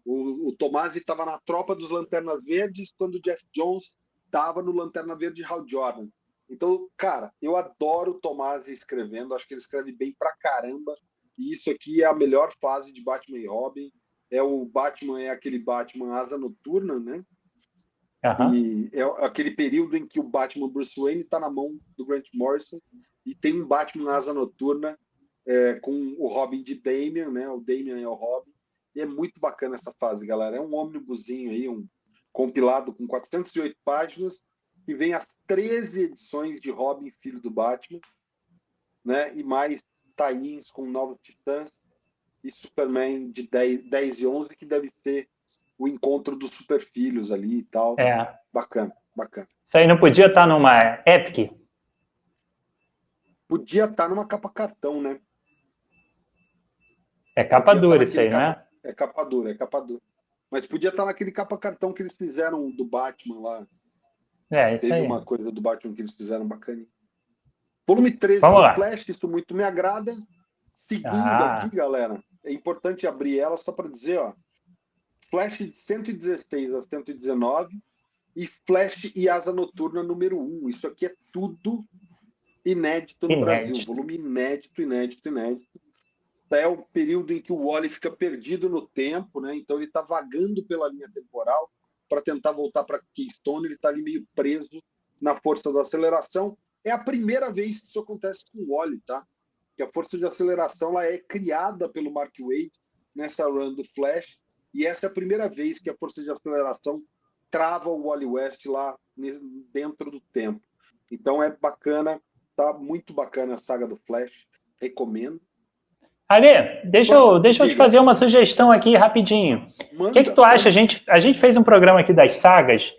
O Tomasi estava na tropa dos Lanternas Verdes, quando o Jeff Jones estava no Lanterna Verde Hal Jordan. Então, cara, eu adoro o Tomasi escrevendo, acho que ele escreve bem pra caramba, e isso aqui é a melhor fase de Batman e Robin. É aquele Batman Asa Noturna, né? E é aquele período em que o Batman Bruce Wayne está na mão do Grant Morrison e tem um Batman Asa Noturna com o Robin de Damian, né? O Damian é o Robin. E é muito bacana essa fase, galera. É um ônibusinho aí, um compilado com 408 páginas, que vem as 13 edições de Robin, filho do Batman, né? E mais tie-ins com Novos Titãs e Superman de 10 e 11, que deve ser o encontro dos super filhos ali e tal. Bacana, bacana. Isso aí não podia estar numa Epic? Podia estar numa capa cartão, né? É capa dura isso aí, não é? É capa dura, é capa dura. Mas podia estar naquele capa cartão que eles fizeram do Batman lá. Isso Teve aí. uma coisa do Batman que eles fizeram bacaninha. Volume 13 Vamos do lá. Flash, isso muito me agrada. Seguindo aqui, galera, é importante abrir ela só para dizer, ó, Flash de 116 a 119 e Flash e Asa Noturna número 1. Isso aqui é tudo inédito no Brasil. Volume inédito. É o período em que o Wally fica perdido no tempo, né? Então ele está vagando pela linha temporal para tentar voltar para Keystone. Ele está ali meio preso na força da aceleração. É a primeira vez que isso acontece com o Wally, tá? Que a força de aceleração ela é criada pelo Mark Waid nessa run do Flash, e essa é a primeira vez que a força de aceleração trava o Wally West lá dentro do tempo. Então é bacana, tá muito bacana a saga do Flash, recomendo. Ale, deixa eu te fazer uma sugestão aqui rapidinho. O que tu acha? A gente fez um programa aqui das sagas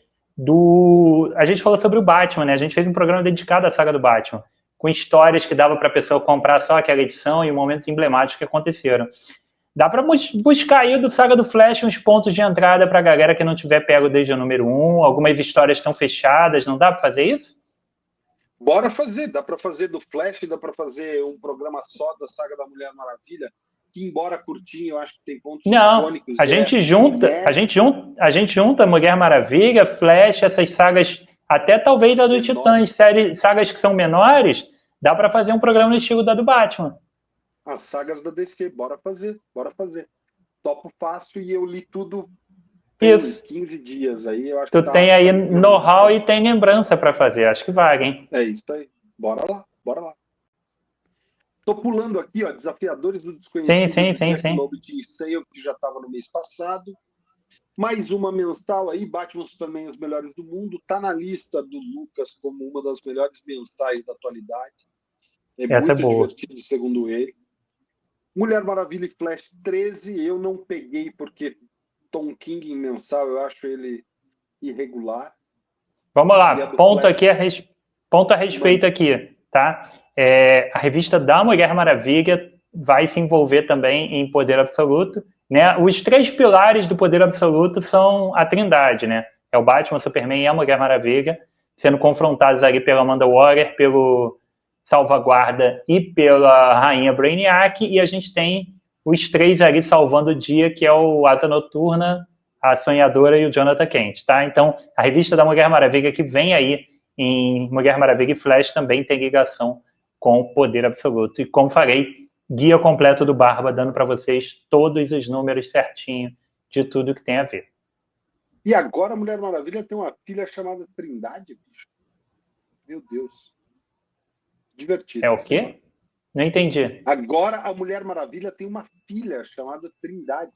a gente falou sobre o Batman, né? A gente fez um programa dedicado à saga do Batman, com histórias que dava para a pessoa comprar só aquela edição e momentos emblemáticos que aconteceram. Dá para buscar aí do Saga do Flash uns pontos de entrada para a galera que não tiver pego desde o número 1. Algumas histórias estão fechadas, não dá para fazer isso? Bora fazer, dá para fazer do Flash, dá para fazer um programa só da Saga da Mulher Maravilha, que embora curtinho, eu acho que tem pontos icônicos. A gente junta Mulher Maravilha, Flash, essas sagas, até talvez da do Titãs, sagas que são menores, dá para fazer um programa no estilo da do Batman. As sagas da DC, bora fazer. Topo fácil e eu li tudo tem 15 dias aí. Eu acho tu tem aí know-how e tem lembrança para fazer, acho que vale, hein? É isso aí, bora lá. Tô pulando aqui, ó, Desafiadores do Desconhecido, Sim. Lobo Team Sale, que já estava no mês passado. Mais uma mensal aí, Batman Superman, os melhores do mundo. Tá na lista do Lucas como uma das melhores mensais da atualidade. Essa é muito boa. divertido, segundo ele. Mulher Maravilha e Flash 13, eu não peguei porque Tom King em mensal, eu acho ele irregular. Vamos lá, ponto a respeito aqui, tá? A revista da Mulher Maravilha vai se envolver também em Poder Absoluto, né? Os 3 pilares do Poder Absoluto são a Trindade, né? É o Batman, o Superman e a Mulher Maravilha, sendo confrontados ali pela Amanda Waller, pelo Salvaguarda e pela Rainha Brainiac, e a gente tem os 3 ali salvando o dia, que é o Asa Noturna, a Sonhadora e o Jonathan Kent, tá? Então, a revista da Mulher Maravilha que vem aí em Mulher Maravilha e Flash também tem ligação com o Poder Absoluto. E como falei, guia completo do Barba, dando para vocês todos os números certinho de tudo que tem a ver. E agora a Mulher Maravilha tem uma filha chamada Trindade, bicho. Meu Deus. Divertido. É o quê? Não entendi. Agora a Mulher Maravilha tem uma filha chamada Trindade.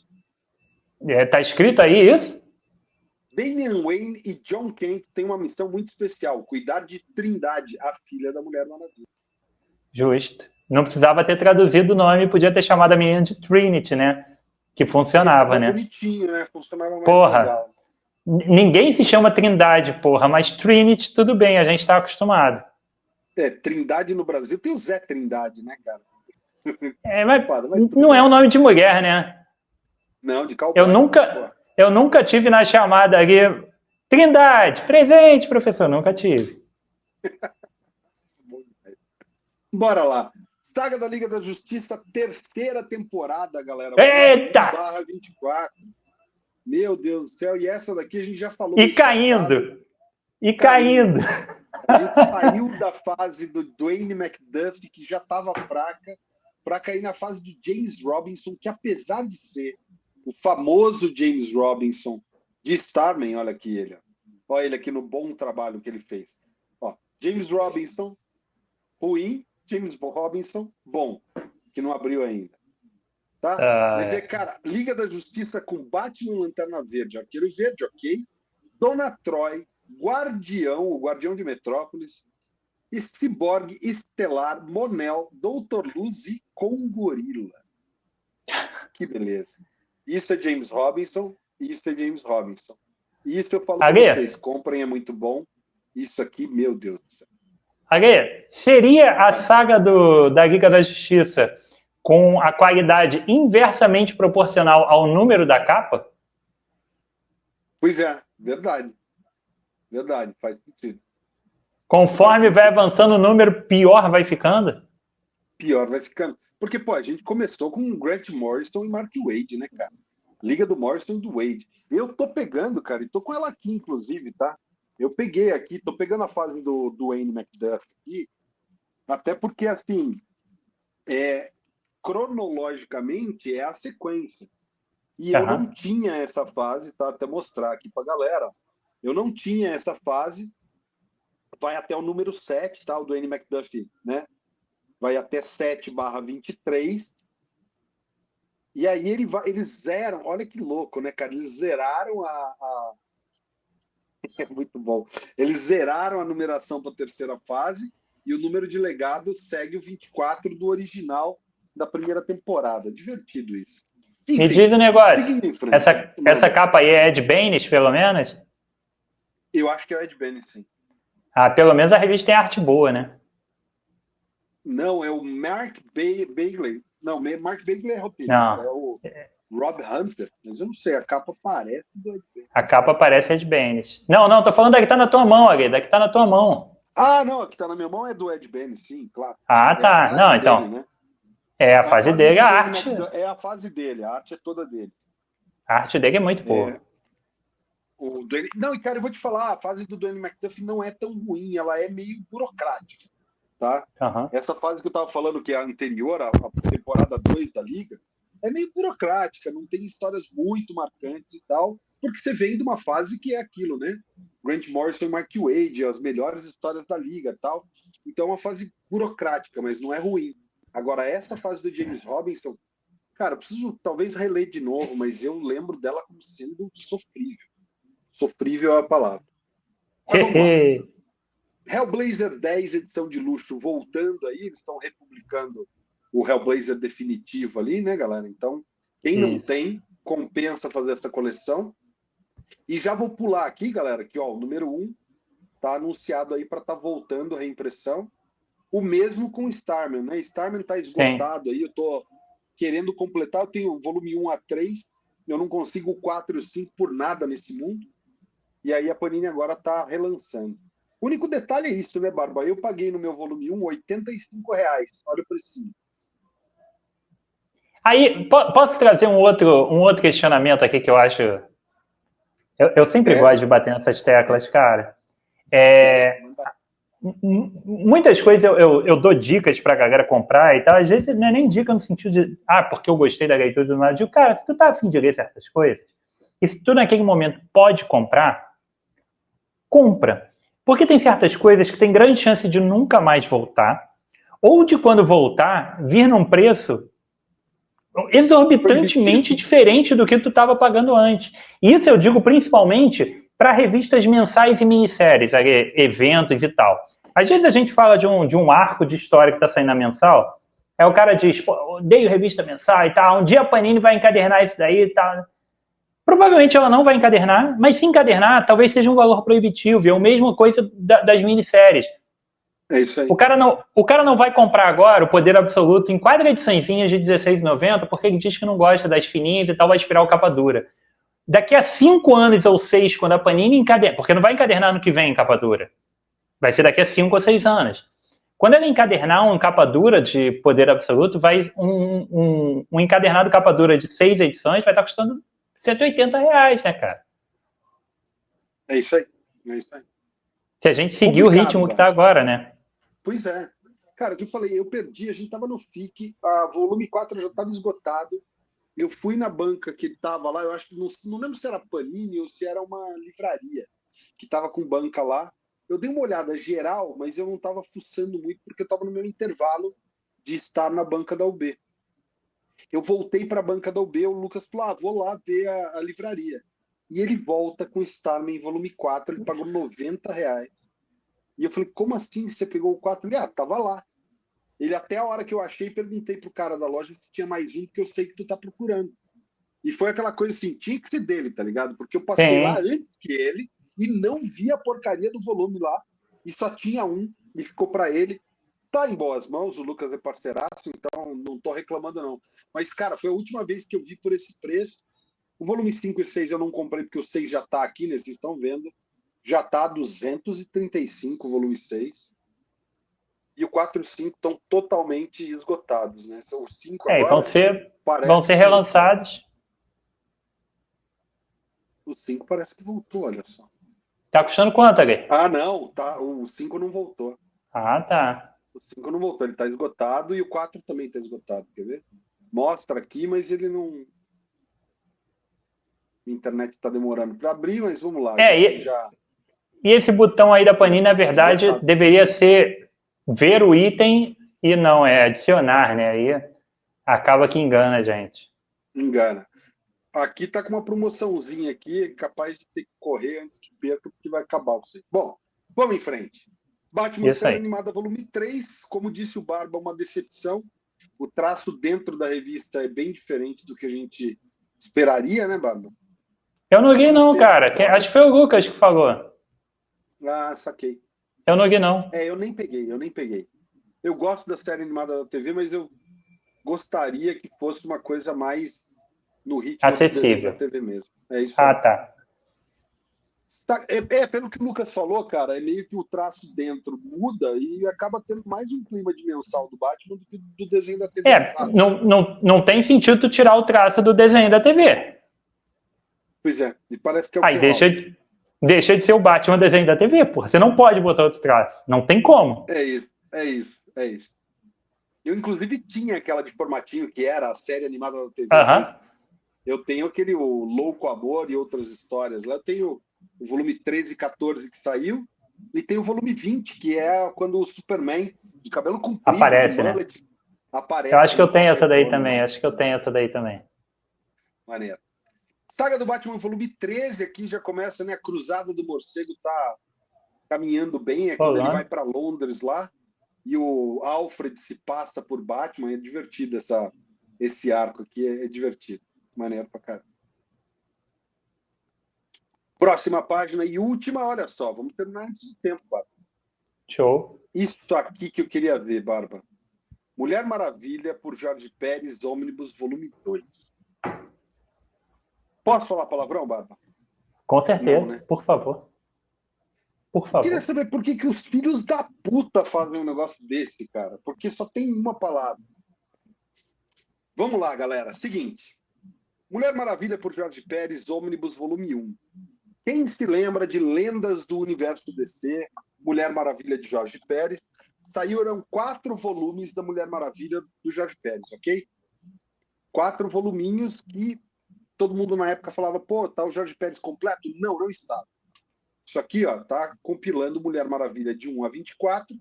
Tá escrito aí isso? Damian Wayne e John Kent têm uma missão muito especial: cuidar de Trindade, a filha da Mulher Maravilha. Justo. Não precisava ter traduzido o nome, podia ter chamado a menina de Trinity, né? Que funcionava, né? Bonitinho, né? Funcionava mais legal. Ninguém se chama Trindade, porra, mas Trinity tudo bem, a gente tá acostumado. Trindade no Brasil tem o Zé Trindade, né, cara? Mas não é um nome de mulher, né? Não, de cowboy. Eu nunca tive na chamada ali, Trindade, presente, professor, nunca tive. Bora lá. Saga da Liga da Justiça, 3ª temporada, galera. Eita! 24. Meu Deus do céu, e essa daqui a gente já falou. E caindo! E caindo! A gente saiu da fase do Dwayne McDuffie, que já estava fraca, para cair na fase do James Robinson, que apesar de ser o famoso James Robinson de Starman, olha aqui ele. Olha ele aqui no bom trabalho que ele fez. Ó, James Robinson, ruim. James Robinson, bom, que não abriu ainda. Tá? Mas cara, Liga da Justiça com Batman, Lanterna Verde, Arqueiro Verde, ok. Dona Troy, Guardião, o Guardião de Metrópolis, Cyborg, Estelar, Monel, Doutor Luz e Congorila. Que beleza. Isso é James Robinson, isso é James Robinson. Isso eu falo para vocês, comprem, é muito bom. Isso aqui, meu Deus do céu. Seria a saga da Liga da Justiça com a qualidade inversamente proporcional ao número da capa? Pois é, verdade. Verdade, faz sentido. Conforme vai avançando o número, pior vai ficando? Pior vai ficando. Porque, pô, a gente começou com Grant Morrison e Mark Waid, né, cara? Liga do Morrison e do Wade. Eu tô pegando, cara, e tô com ela aqui, inclusive, tá? Eu peguei aqui, tô pegando a fase do Dwayne McDuff aqui, até porque, assim, cronologicamente é a sequência. E eu não tinha essa fase, tá? Até mostrar aqui pra galera. Eu não tinha essa fase. Vai até o número 7, tá? O Dwayne McDuff, né? Vai até 7/23. E aí eles zeram, olha que louco, né, cara? Eles zeraram É muito bom. Eles zeraram a numeração para a 3ª fase e o número de legados segue o 24 do original da 1ª temporada. Divertido isso. Enfim, me diz um negócio. Essa capa aí é Ed Benes, pelo menos? Eu acho que é o Ed Benes, sim. Pelo menos a revista tem arte boa, né? Não, é o Mark Bagley. Não, Mark Bagley é roteirista. Não. É o Rob Hunter. Mas eu não sei, a capa parece do Ed Benes. A capa parece Ed Benes. Não, tô falando da que tá na tua mão, Agui. Da que tá na tua mão. Não, a que tá na minha mão é do Ed Benes, sim, claro. Tá. Não, então. Dele, né? É a fase dele, a arte. É a fase dele, a arte é toda dele. A arte dele é muito boa. Não, e cara, eu vou te falar, a fase do Dwayne McDuff não é tão ruim, ela é meio burocrática, tá? Essa fase que eu tava falando, que é a anterior, a temporada 2 da Liga, é meio burocrática, não tem histórias muito marcantes e tal, porque você vem de uma fase que é aquilo, né? Grant Morrison e Mark Waid, as melhores histórias da Liga e tal. Então é uma fase burocrática, mas não é ruim. Agora, essa fase do James Robinson, cara, eu preciso talvez reler de novo, mas eu lembro dela como sendo sofrível. Sofrível é a palavra. Mas vamos lá. Hellblazer 10, edição de luxo, voltando aí, eles estão republicando o Hellblazer definitivo ali, né, galera? Então, quem não tem, compensa fazer essa coleção. E já vou pular aqui, galera, que ó, o número 1 tá anunciado aí para estar voltando a reimpressão. O mesmo com Starman, né? Starman tá esgotado aí, eu tô querendo completar, eu tenho o volume 1 a 3, eu não consigo o 4 e o 5 por nada nesse mundo. E aí a Panini agora tá relançando. O único detalhe é isso, né, Barba? Eu paguei no meu volume 1 R$ 85. Olha o precinho. Aí, posso trazer um outro questionamento aqui que eu acho... Eu sempre gosto de bater nessas teclas, cara. Muitas coisas eu dou dicas pra galera comprar e tal. Às vezes não é nem dica no sentido de... porque eu gostei da leitura do nada. Eu digo, cara, se tu tá afim de ler certas coisas, e se tu naquele momento pode comprar, compra. Porque tem certas coisas que tem grande chance de nunca mais voltar, ou de quando voltar, vir num preço exorbitantemente diferente do que tu estava pagando antes. Isso eu digo principalmente para revistas mensais e minisséries, eventos e tal. Às vezes a gente fala de um arco de história que está saindo na mensal, aí o cara diz, pô, odeio revista mensal e tal, um dia a Panini vai encadernar isso daí e tal. Provavelmente ela não vai encadernar, mas se encadernar, talvez seja um valor proibitivo, é a mesma coisa das minisséries. É isso aí. O cara não vai comprar agora o Poder Absoluto em 4 ediçõezinhas de R$16,90 porque ele diz que não gosta das fininhas e tal, vai esperar o capa dura. Daqui a 5 anos ou 6, quando a Panini encadernar, porque não vai encadernar no que vem em capa dura, vai ser daqui a 5 ou 6 anos. Quando ela encadernar um capa dura de Poder Absoluto, vai um encadernado capa dura de 6 edições vai estar custando R$180, né, cara? É isso aí. É isso aí. Se a gente seguir o ritmo que tá agora, né? Pois é. Cara, o que eu falei, eu perdi, a gente tava no FIC, a volume 4 já estava esgotado. Eu fui na banca que estava lá, eu acho que não lembro se era Panini ou se era uma livraria que estava com banca lá. Eu dei uma olhada geral, mas eu não estava fuçando muito porque eu estava no meu intervalo de estar na banca da UB. Eu voltei para a banca da UB, o Lucas falou, vou lá ver a livraria. E ele volta com Starman em volume 4, ele pagou R$90. E eu falei, como assim você pegou o 4? Ele, tava lá. Ele, até a hora que eu achei, perguntei pro cara da loja se tinha mais um, porque eu sei que tu tá procurando. E foi aquela coisa assim, tinha que ser dele, tá ligado? Porque eu passei lá antes que ele e não vi a porcaria do volume lá. E só tinha um, e ficou para ele. Tá em boas mãos, o Lucas é parceiraço, então não tô reclamando não. Mas, cara, foi a última vez que eu vi por esse preço. O volume 5 e 6 eu não comprei, porque o 6 já tá aqui, né? Vocês estão vendo. Já tá 235 o volume 6. E o 4 e o 5 estão totalmente esgotados, né? São os 5 agora. Vão ser relançados. O 5 parece que voltou, olha só. Tá custando quanto, Ale? Não, tá. O 5 não voltou. Tá. O 5 não voltou, ele tá esgotado e o 4 também tá esgotado, quer ver? Mostra aqui, mas ele não. A internet tá demorando para abrir, mas vamos lá. E esse botão aí da Panini, na verdade, deveria ser ver o item e não, adicionar, né? Aí acaba que engana a gente. Engana. Aqui tá com uma promoçãozinha aqui, capaz de ter que correr antes que perca, porque vai acabar o site. Bom, vamos em frente. Batman Série Animada Volume 3, como disse o Barba, uma decepção. O traço dentro da revista é bem diferente do que a gente esperaria, né, Barba? Eu não li não, cara. Acho que foi o Lucas que falou. Saquei. Eu não li não. Eu nem peguei. Eu gosto da série animada da TV, mas eu gostaria que fosse uma coisa mais no ritmo acessível da TV mesmo. É isso aí. Tá. Pelo que o Lucas falou, cara, é meio que o traço dentro muda e acaba tendo mais um clima de mensal do Batman do que do desenho da TV. Não tem sentido tu tirar o traço do desenho da TV. Pois é, e parece que é o que deixa de ser o Batman desenho da TV, porra. Você não pode botar outro traço. Não tem como. É isso. Eu, inclusive, tinha aquela de formatinho que era a série animada da TV. Eu tenho aquele o Louco Amor e outras histórias. Lá eu tenho o volume 13 e 14 que saiu, e tem o volume 20, que é quando o Superman, de cabelo comprido, aparece, de mullet, aparece. Eu acho que eu tenho essa daí também. Acho que eu tenho essa daí também. Maneiro. Saga do Batman, volume 13, aqui já começa, né? A Cruzada do Morcego tá caminhando bem. É quando ele vai para Londres lá e o Alfred se passa por Batman. É divertido esse arco aqui, é divertido. Maneiro pra caramba. Próxima página e última, olha só, vamos terminar antes do tempo, Barba. Show. Isso aqui que eu queria ver, Barba. Mulher Maravilha, por Jorge Pérez, Ônibus, volume 2. Posso falar palavrão, Barba? Com certeza, não, né? Por favor. Por favor. Eu queria saber por que os filhos da puta fazem um negócio desse, cara. Porque só tem uma palavra. Vamos lá, galera. Seguinte. Mulher Maravilha, por Jorge Pérez, Ônibus, volume 1. Quem se lembra de Lendas do Universo DC, Mulher Maravilha, de Jorge Pérez? Saíram 4 volumes da Mulher Maravilha do Jorge Pérez, ok? 4 voluminhos que todo mundo na época falava, pô, tá o Jorge Pérez completo? Não, não está. Isso aqui, ó, tá compilando Mulher Maravilha de 1 a 24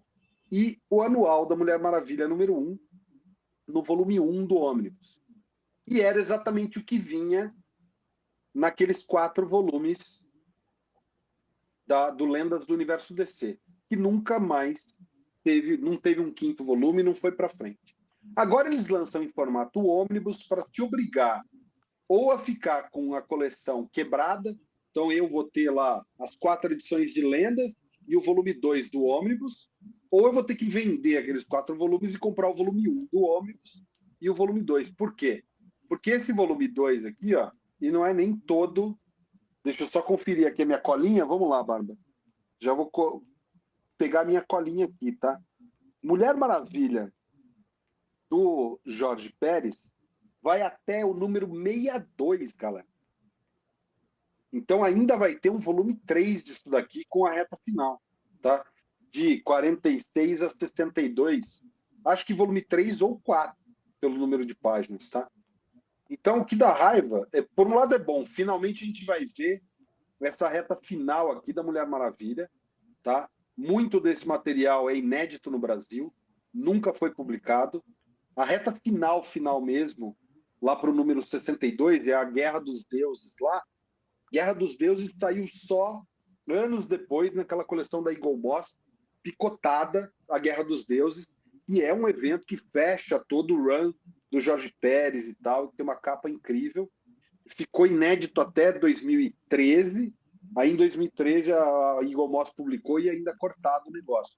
e o anual da Mulher Maravilha número 1 no volume 1 do Ônibus. E era exatamente o que vinha naqueles 4 volumes do Lendas do Universo DC, que nunca mais não teve um 5º volume e não foi para frente. Agora eles lançam em formato ônibus para te obrigar ou a ficar com a coleção quebrada, então eu vou ter lá as 4 edições de Lendas e o volume 2 do ônibus, ou eu vou ter que vender aqueles 4 volumes e comprar o volume 1 do ônibus e o volume 2. Por quê? Porque esse volume 2 aqui, ó, e não é nem todo. Deixa eu só conferir aqui a minha colinha. Vamos lá, Barba. Já vou pegar a minha colinha aqui, tá? Mulher Maravilha, do Jorge Pérez, vai até o número 62, galera. Então ainda vai ter um volume 3 disso daqui com a reta final, tá? De 46 a 62. Acho que volume 3 ou 4, pelo número de páginas, tá? Então, o que dá raiva, por um lado é bom, finalmente a gente vai ver essa reta final aqui da Mulher Maravilha, tá? Muito desse material é inédito no Brasil, nunca foi publicado. A reta final mesmo, lá para o número 62, é a Guerra dos Deuses lá. Guerra dos Deuses saiu só anos depois, naquela coleção da Eagle Moss, picotada, a Guerra dos Deuses, e é um evento que fecha todo o run do Jorge Pérez e tal, tem uma capa incrível. Ficou inédito até 2013. Aí, em 2013, a Eagle Moss publicou e ainda cortado o negócio.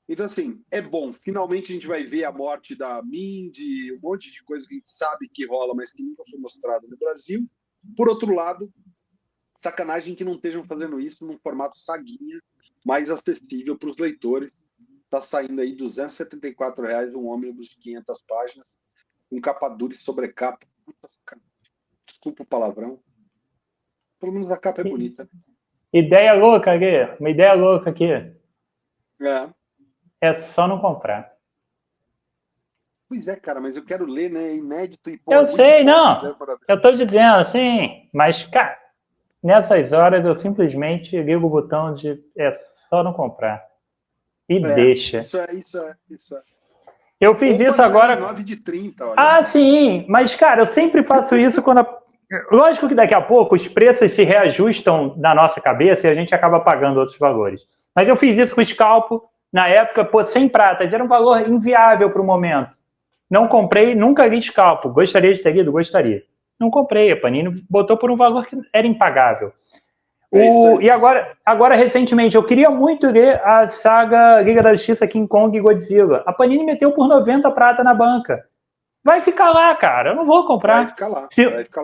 Então, assim, é bom. Finalmente, a gente vai ver a morte da Mindy, um monte de coisa que a gente sabe que rola, mas que nunca foi mostrado no Brasil. Por outro lado, sacanagem que não estejam fazendo isso num formato saguinha, mais acessível para os leitores. Está saindo aí R$274 um ônibus de 500 páginas, com capa dura e sobrecapa. Desculpa o palavrão. Pelo menos a capa é bonita. Ideia louca, aqui. Uma ideia louca aqui. É só não comprar. Pois é, cara, mas eu quero ler, né? É inédito e... Eu sei, não. Eu tô dizendo assim, mas, cara, nessas horas eu simplesmente ligo o botão de só não comprar. E deixa. Isso é. Eu fiz isso agora... 9 de 30, olha. Ah, sim. Mas, cara, eu sempre faço isso quando... Lógico que daqui a pouco os preços se reajustam na nossa cabeça e a gente acaba pagando outros valores. Mas eu fiz isso com o Scalpo. Na época, pô, 100 pratas. Era um valor inviável para o momento. Não comprei, nunca li Scalpo. Gostaria de ter lido? Gostaria. Não comprei. A Panini botou por um valor que era impagável. E agora, recentemente, eu queria muito ler a saga Liga da Justiça, King Kong e Godzilla. A Panini meteu por 90 prata na banca. Vai ficar lá, cara. Eu não vou comprar. Vai ficar lá.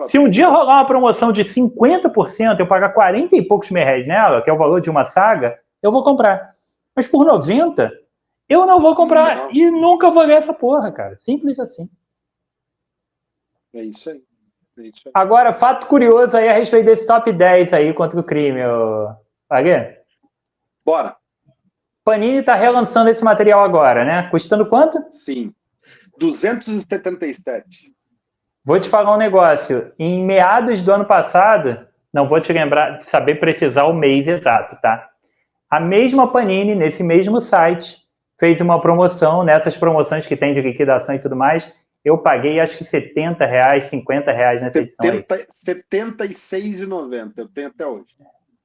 Se um dia rolar uma promoção de 50%, eu pagar 40 e poucos reais nela, que é o valor de uma saga, eu vou comprar. Mas por 90, eu não vou comprar. Não. E nunca vou ler essa porra, cara. Simples assim. É isso aí. Agora, fato curioso aí a respeito desse top 10 aí contra o crime, Aguê. Bora. Panini tá relançando esse material agora, né? Custando quanto? Sim. 277. Vou te falar um negócio. Em meados do ano passado, não vou te lembrar, saber precisar o mês exato, tá? A mesma Panini, nesse mesmo site, fez uma promoção, nessas promoções que tem de liquidação e tudo mais, eu paguei acho que R$70, R$50 nessa edição aí. R$76,90, eu tenho até hoje.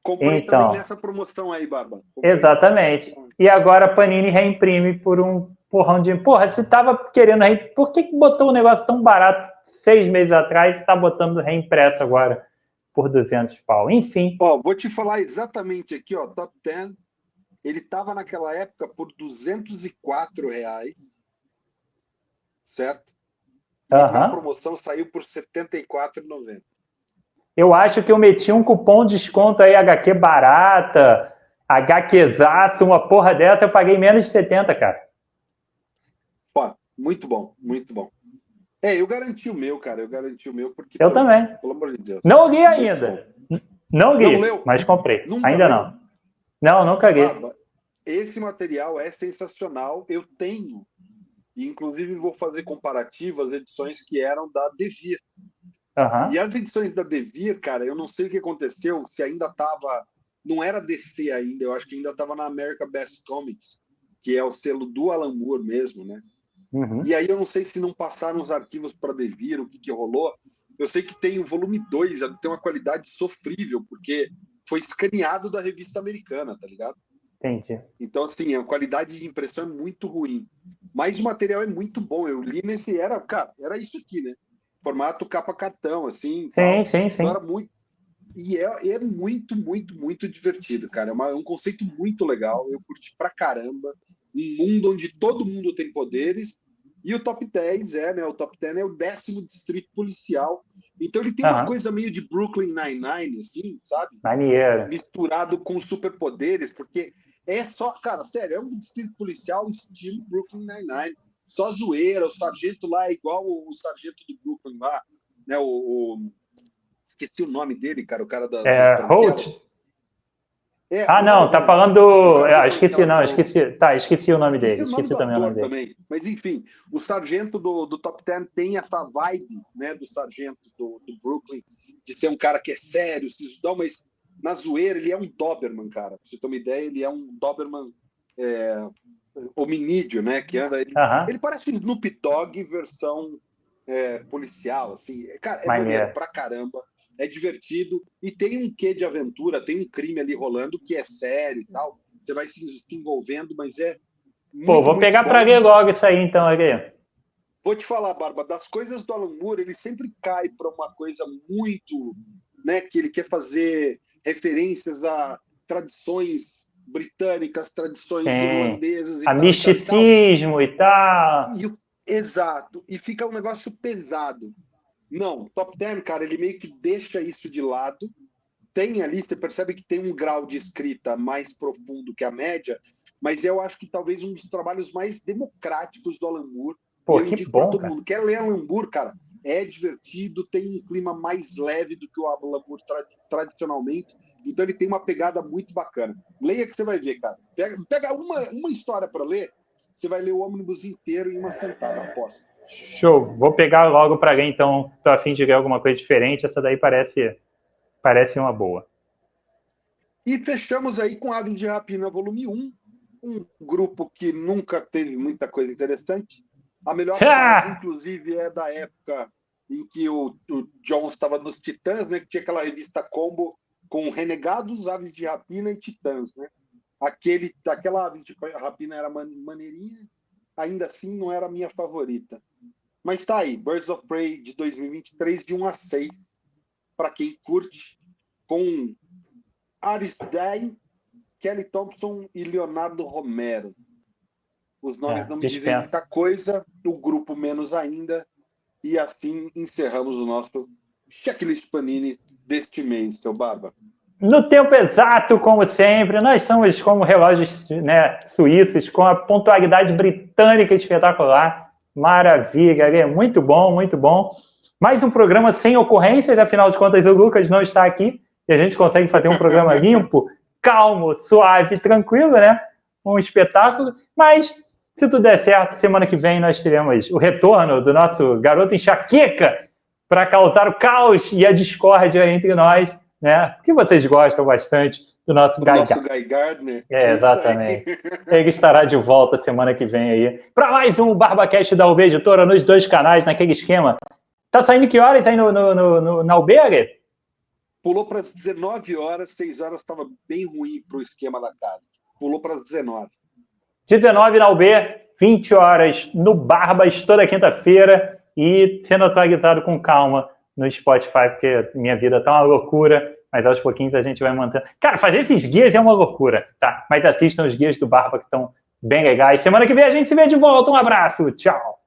Comprei então, também nessa promoção aí, Barba. Exatamente. E agora a Panini reimprime por um porrão de... Porra, você tava querendo... Por que botou um negócio tão barato 6 meses atrás e tá botando reimpresso agora por 200 pau? Enfim. Ó, vou te falar exatamente aqui, ó, Top 10, ele tava naquela época por R$204, certo? E na promoção saiu por R$74,90. Eu acho que eu meti um cupom de desconto aí, HQ barata, HQzaço, uma porra dessa, eu paguei menos de 70, cara. Pô, muito bom, muito bom. Eu garanti o meu, cara, porque... Eu também. Pelo amor de Deus. Não li ainda. Não li, mas comprei. Nunca ainda leu? Não. Não, nunca li. Esse material é sensacional, eu tenho, e inclusive vou fazer comparativo às edições que eram da Devir. E as edições da Devir, cara, eu não sei o que aconteceu, se ainda estava... Não era DC ainda, eu acho que ainda estava na America Best Comics, que é o selo do Alan Moore mesmo, né? E aí eu não sei se não passaram os arquivos para Devir, o que rolou. Eu sei que tem o volume 2, tem uma qualidade sofrível, porque foi escaneado da revista americana, tá ligado? Entendi. Então, assim, a qualidade de impressão é muito ruim. Mas o material é muito bom. Eu li nesse... Era isso aqui, né? Formato capa cartão, assim. Sim. Então, era muito... E é muito, muito, muito divertido, cara. É um conceito muito legal. Eu curti pra caramba. Um mundo onde todo mundo tem poderes. E o Top 10 né? O Top 10 é o 10º distrito policial. Então ele tem uma coisa meio de Brooklyn Nine-Nine, assim, sabe? Maneiro. Misturado com superpoderes, porque é só... Cara, sério, é um distrito policial estilo Brooklyn Nine-Nine. Só zoeira. O sargento lá é igual o sargento do Brooklyn lá, né? Esqueci o nome dele, cara, o cara da... Holt? Não, tá falando do... Esqueci o nome dele. Esqueci também o nome dele. Mas, enfim, o sargento do Top 10 tem essa vibe, né, do sargento do Brooklyn, de ser um cara que é sério, sisudão, mas na zoeira ele é um Doberman, cara. Pra você ter uma ideia, ele é um Doberman hominídeo, né, que anda... Ele parece um Snoop Dogg versão policial, assim. Cara, é maneiro pra caramba. É divertido e tem um quê de aventura, tem um crime ali rolando que é sério e tal. Você vai se envolvendo, mas é muito, vou pegar para ler logo isso aí, então, aqui. Vou te falar, Barba, das coisas do Alan Moore, ele sempre cai para uma coisa muito, né, que ele quer fazer referências a tradições britânicas, tradições irlandesas e tal. Misticismo e tal. Exato. E fica um negócio pesado. Não, Top 10, cara, ele meio que deixa isso de lado. Tem ali, você percebe que tem um grau de escrita mais profundo que a média, mas eu acho que talvez um dos trabalhos mais democráticos do Alan Moore. Pô, que bom, todo mundo quer ler Alan Moore, cara. É divertido, tem um clima mais leve do que o Alan Moore tradicionalmente. Então ele tem uma pegada muito bacana. Leia que você vai ver, cara. Pega uma história para ler, você vai ler o ônibus inteiro em uma sentada, aposto. Show, vou pegar logo para ler, então, tô a fim de ver alguma coisa diferente, essa daí parece uma boa. E fechamos aí com Aves de Rapina, volume 1, um grupo que nunca teve muita coisa interessante. A melhor fase, inclusive, é da época em que o Jones estava nos Titãs, né, que tinha aquela revista combo com Renegados, Aves de Rapina e Titãs, né? Aquela Aves de Rapina era maneirinha, ainda assim não era a minha favorita. Mas tá aí, Birds of Prey de 2023, de 1 a 6, para quem curte, com Aris Day, Kelly Thompson e Leonardo Romero. Os nomes não me dizem muita coisa, o grupo menos ainda, e assim encerramos o nosso checklist Panini deste mês, seu Barba. No tempo exato, como sempre, nós somos como relógios, né, suíços, com a pontualidade britânica espetacular. Maravilha, muito bom, muito bom. Mais um programa sem ocorrências, afinal de contas o Lucas não está aqui e a gente consegue fazer um programa limpo, calmo, suave, tranquilo, né? Um espetáculo. Mas, se tudo der certo, semana que vem nós teremos o retorno do nosso garoto enxaqueca para causar o caos e a discórdia entre nós, né? Que vocês gostam bastante do nosso Guy Gardner. Exatamente. Ele estará de volta semana que vem aí para mais um BarbaCast da UB Editora nos 2 canais, naquele esquema. Tá saindo que horas aí na UB, Ari? Pulou para as 19 horas, 6 horas estava bem ruim para o esquema da casa. Pulou para as 19. 19 na UB, 20 horas no Barbas, toda quinta-feira, e sendo atualizado com calma no Spotify, porque minha vida tá uma loucura, mas aos pouquinhos a gente vai mantendo. Cara, fazer esses guias é uma loucura, tá? Mas assistam os guias do Barba, que estão bem legais. Semana que vem a gente se vê de volta. Um abraço, tchau!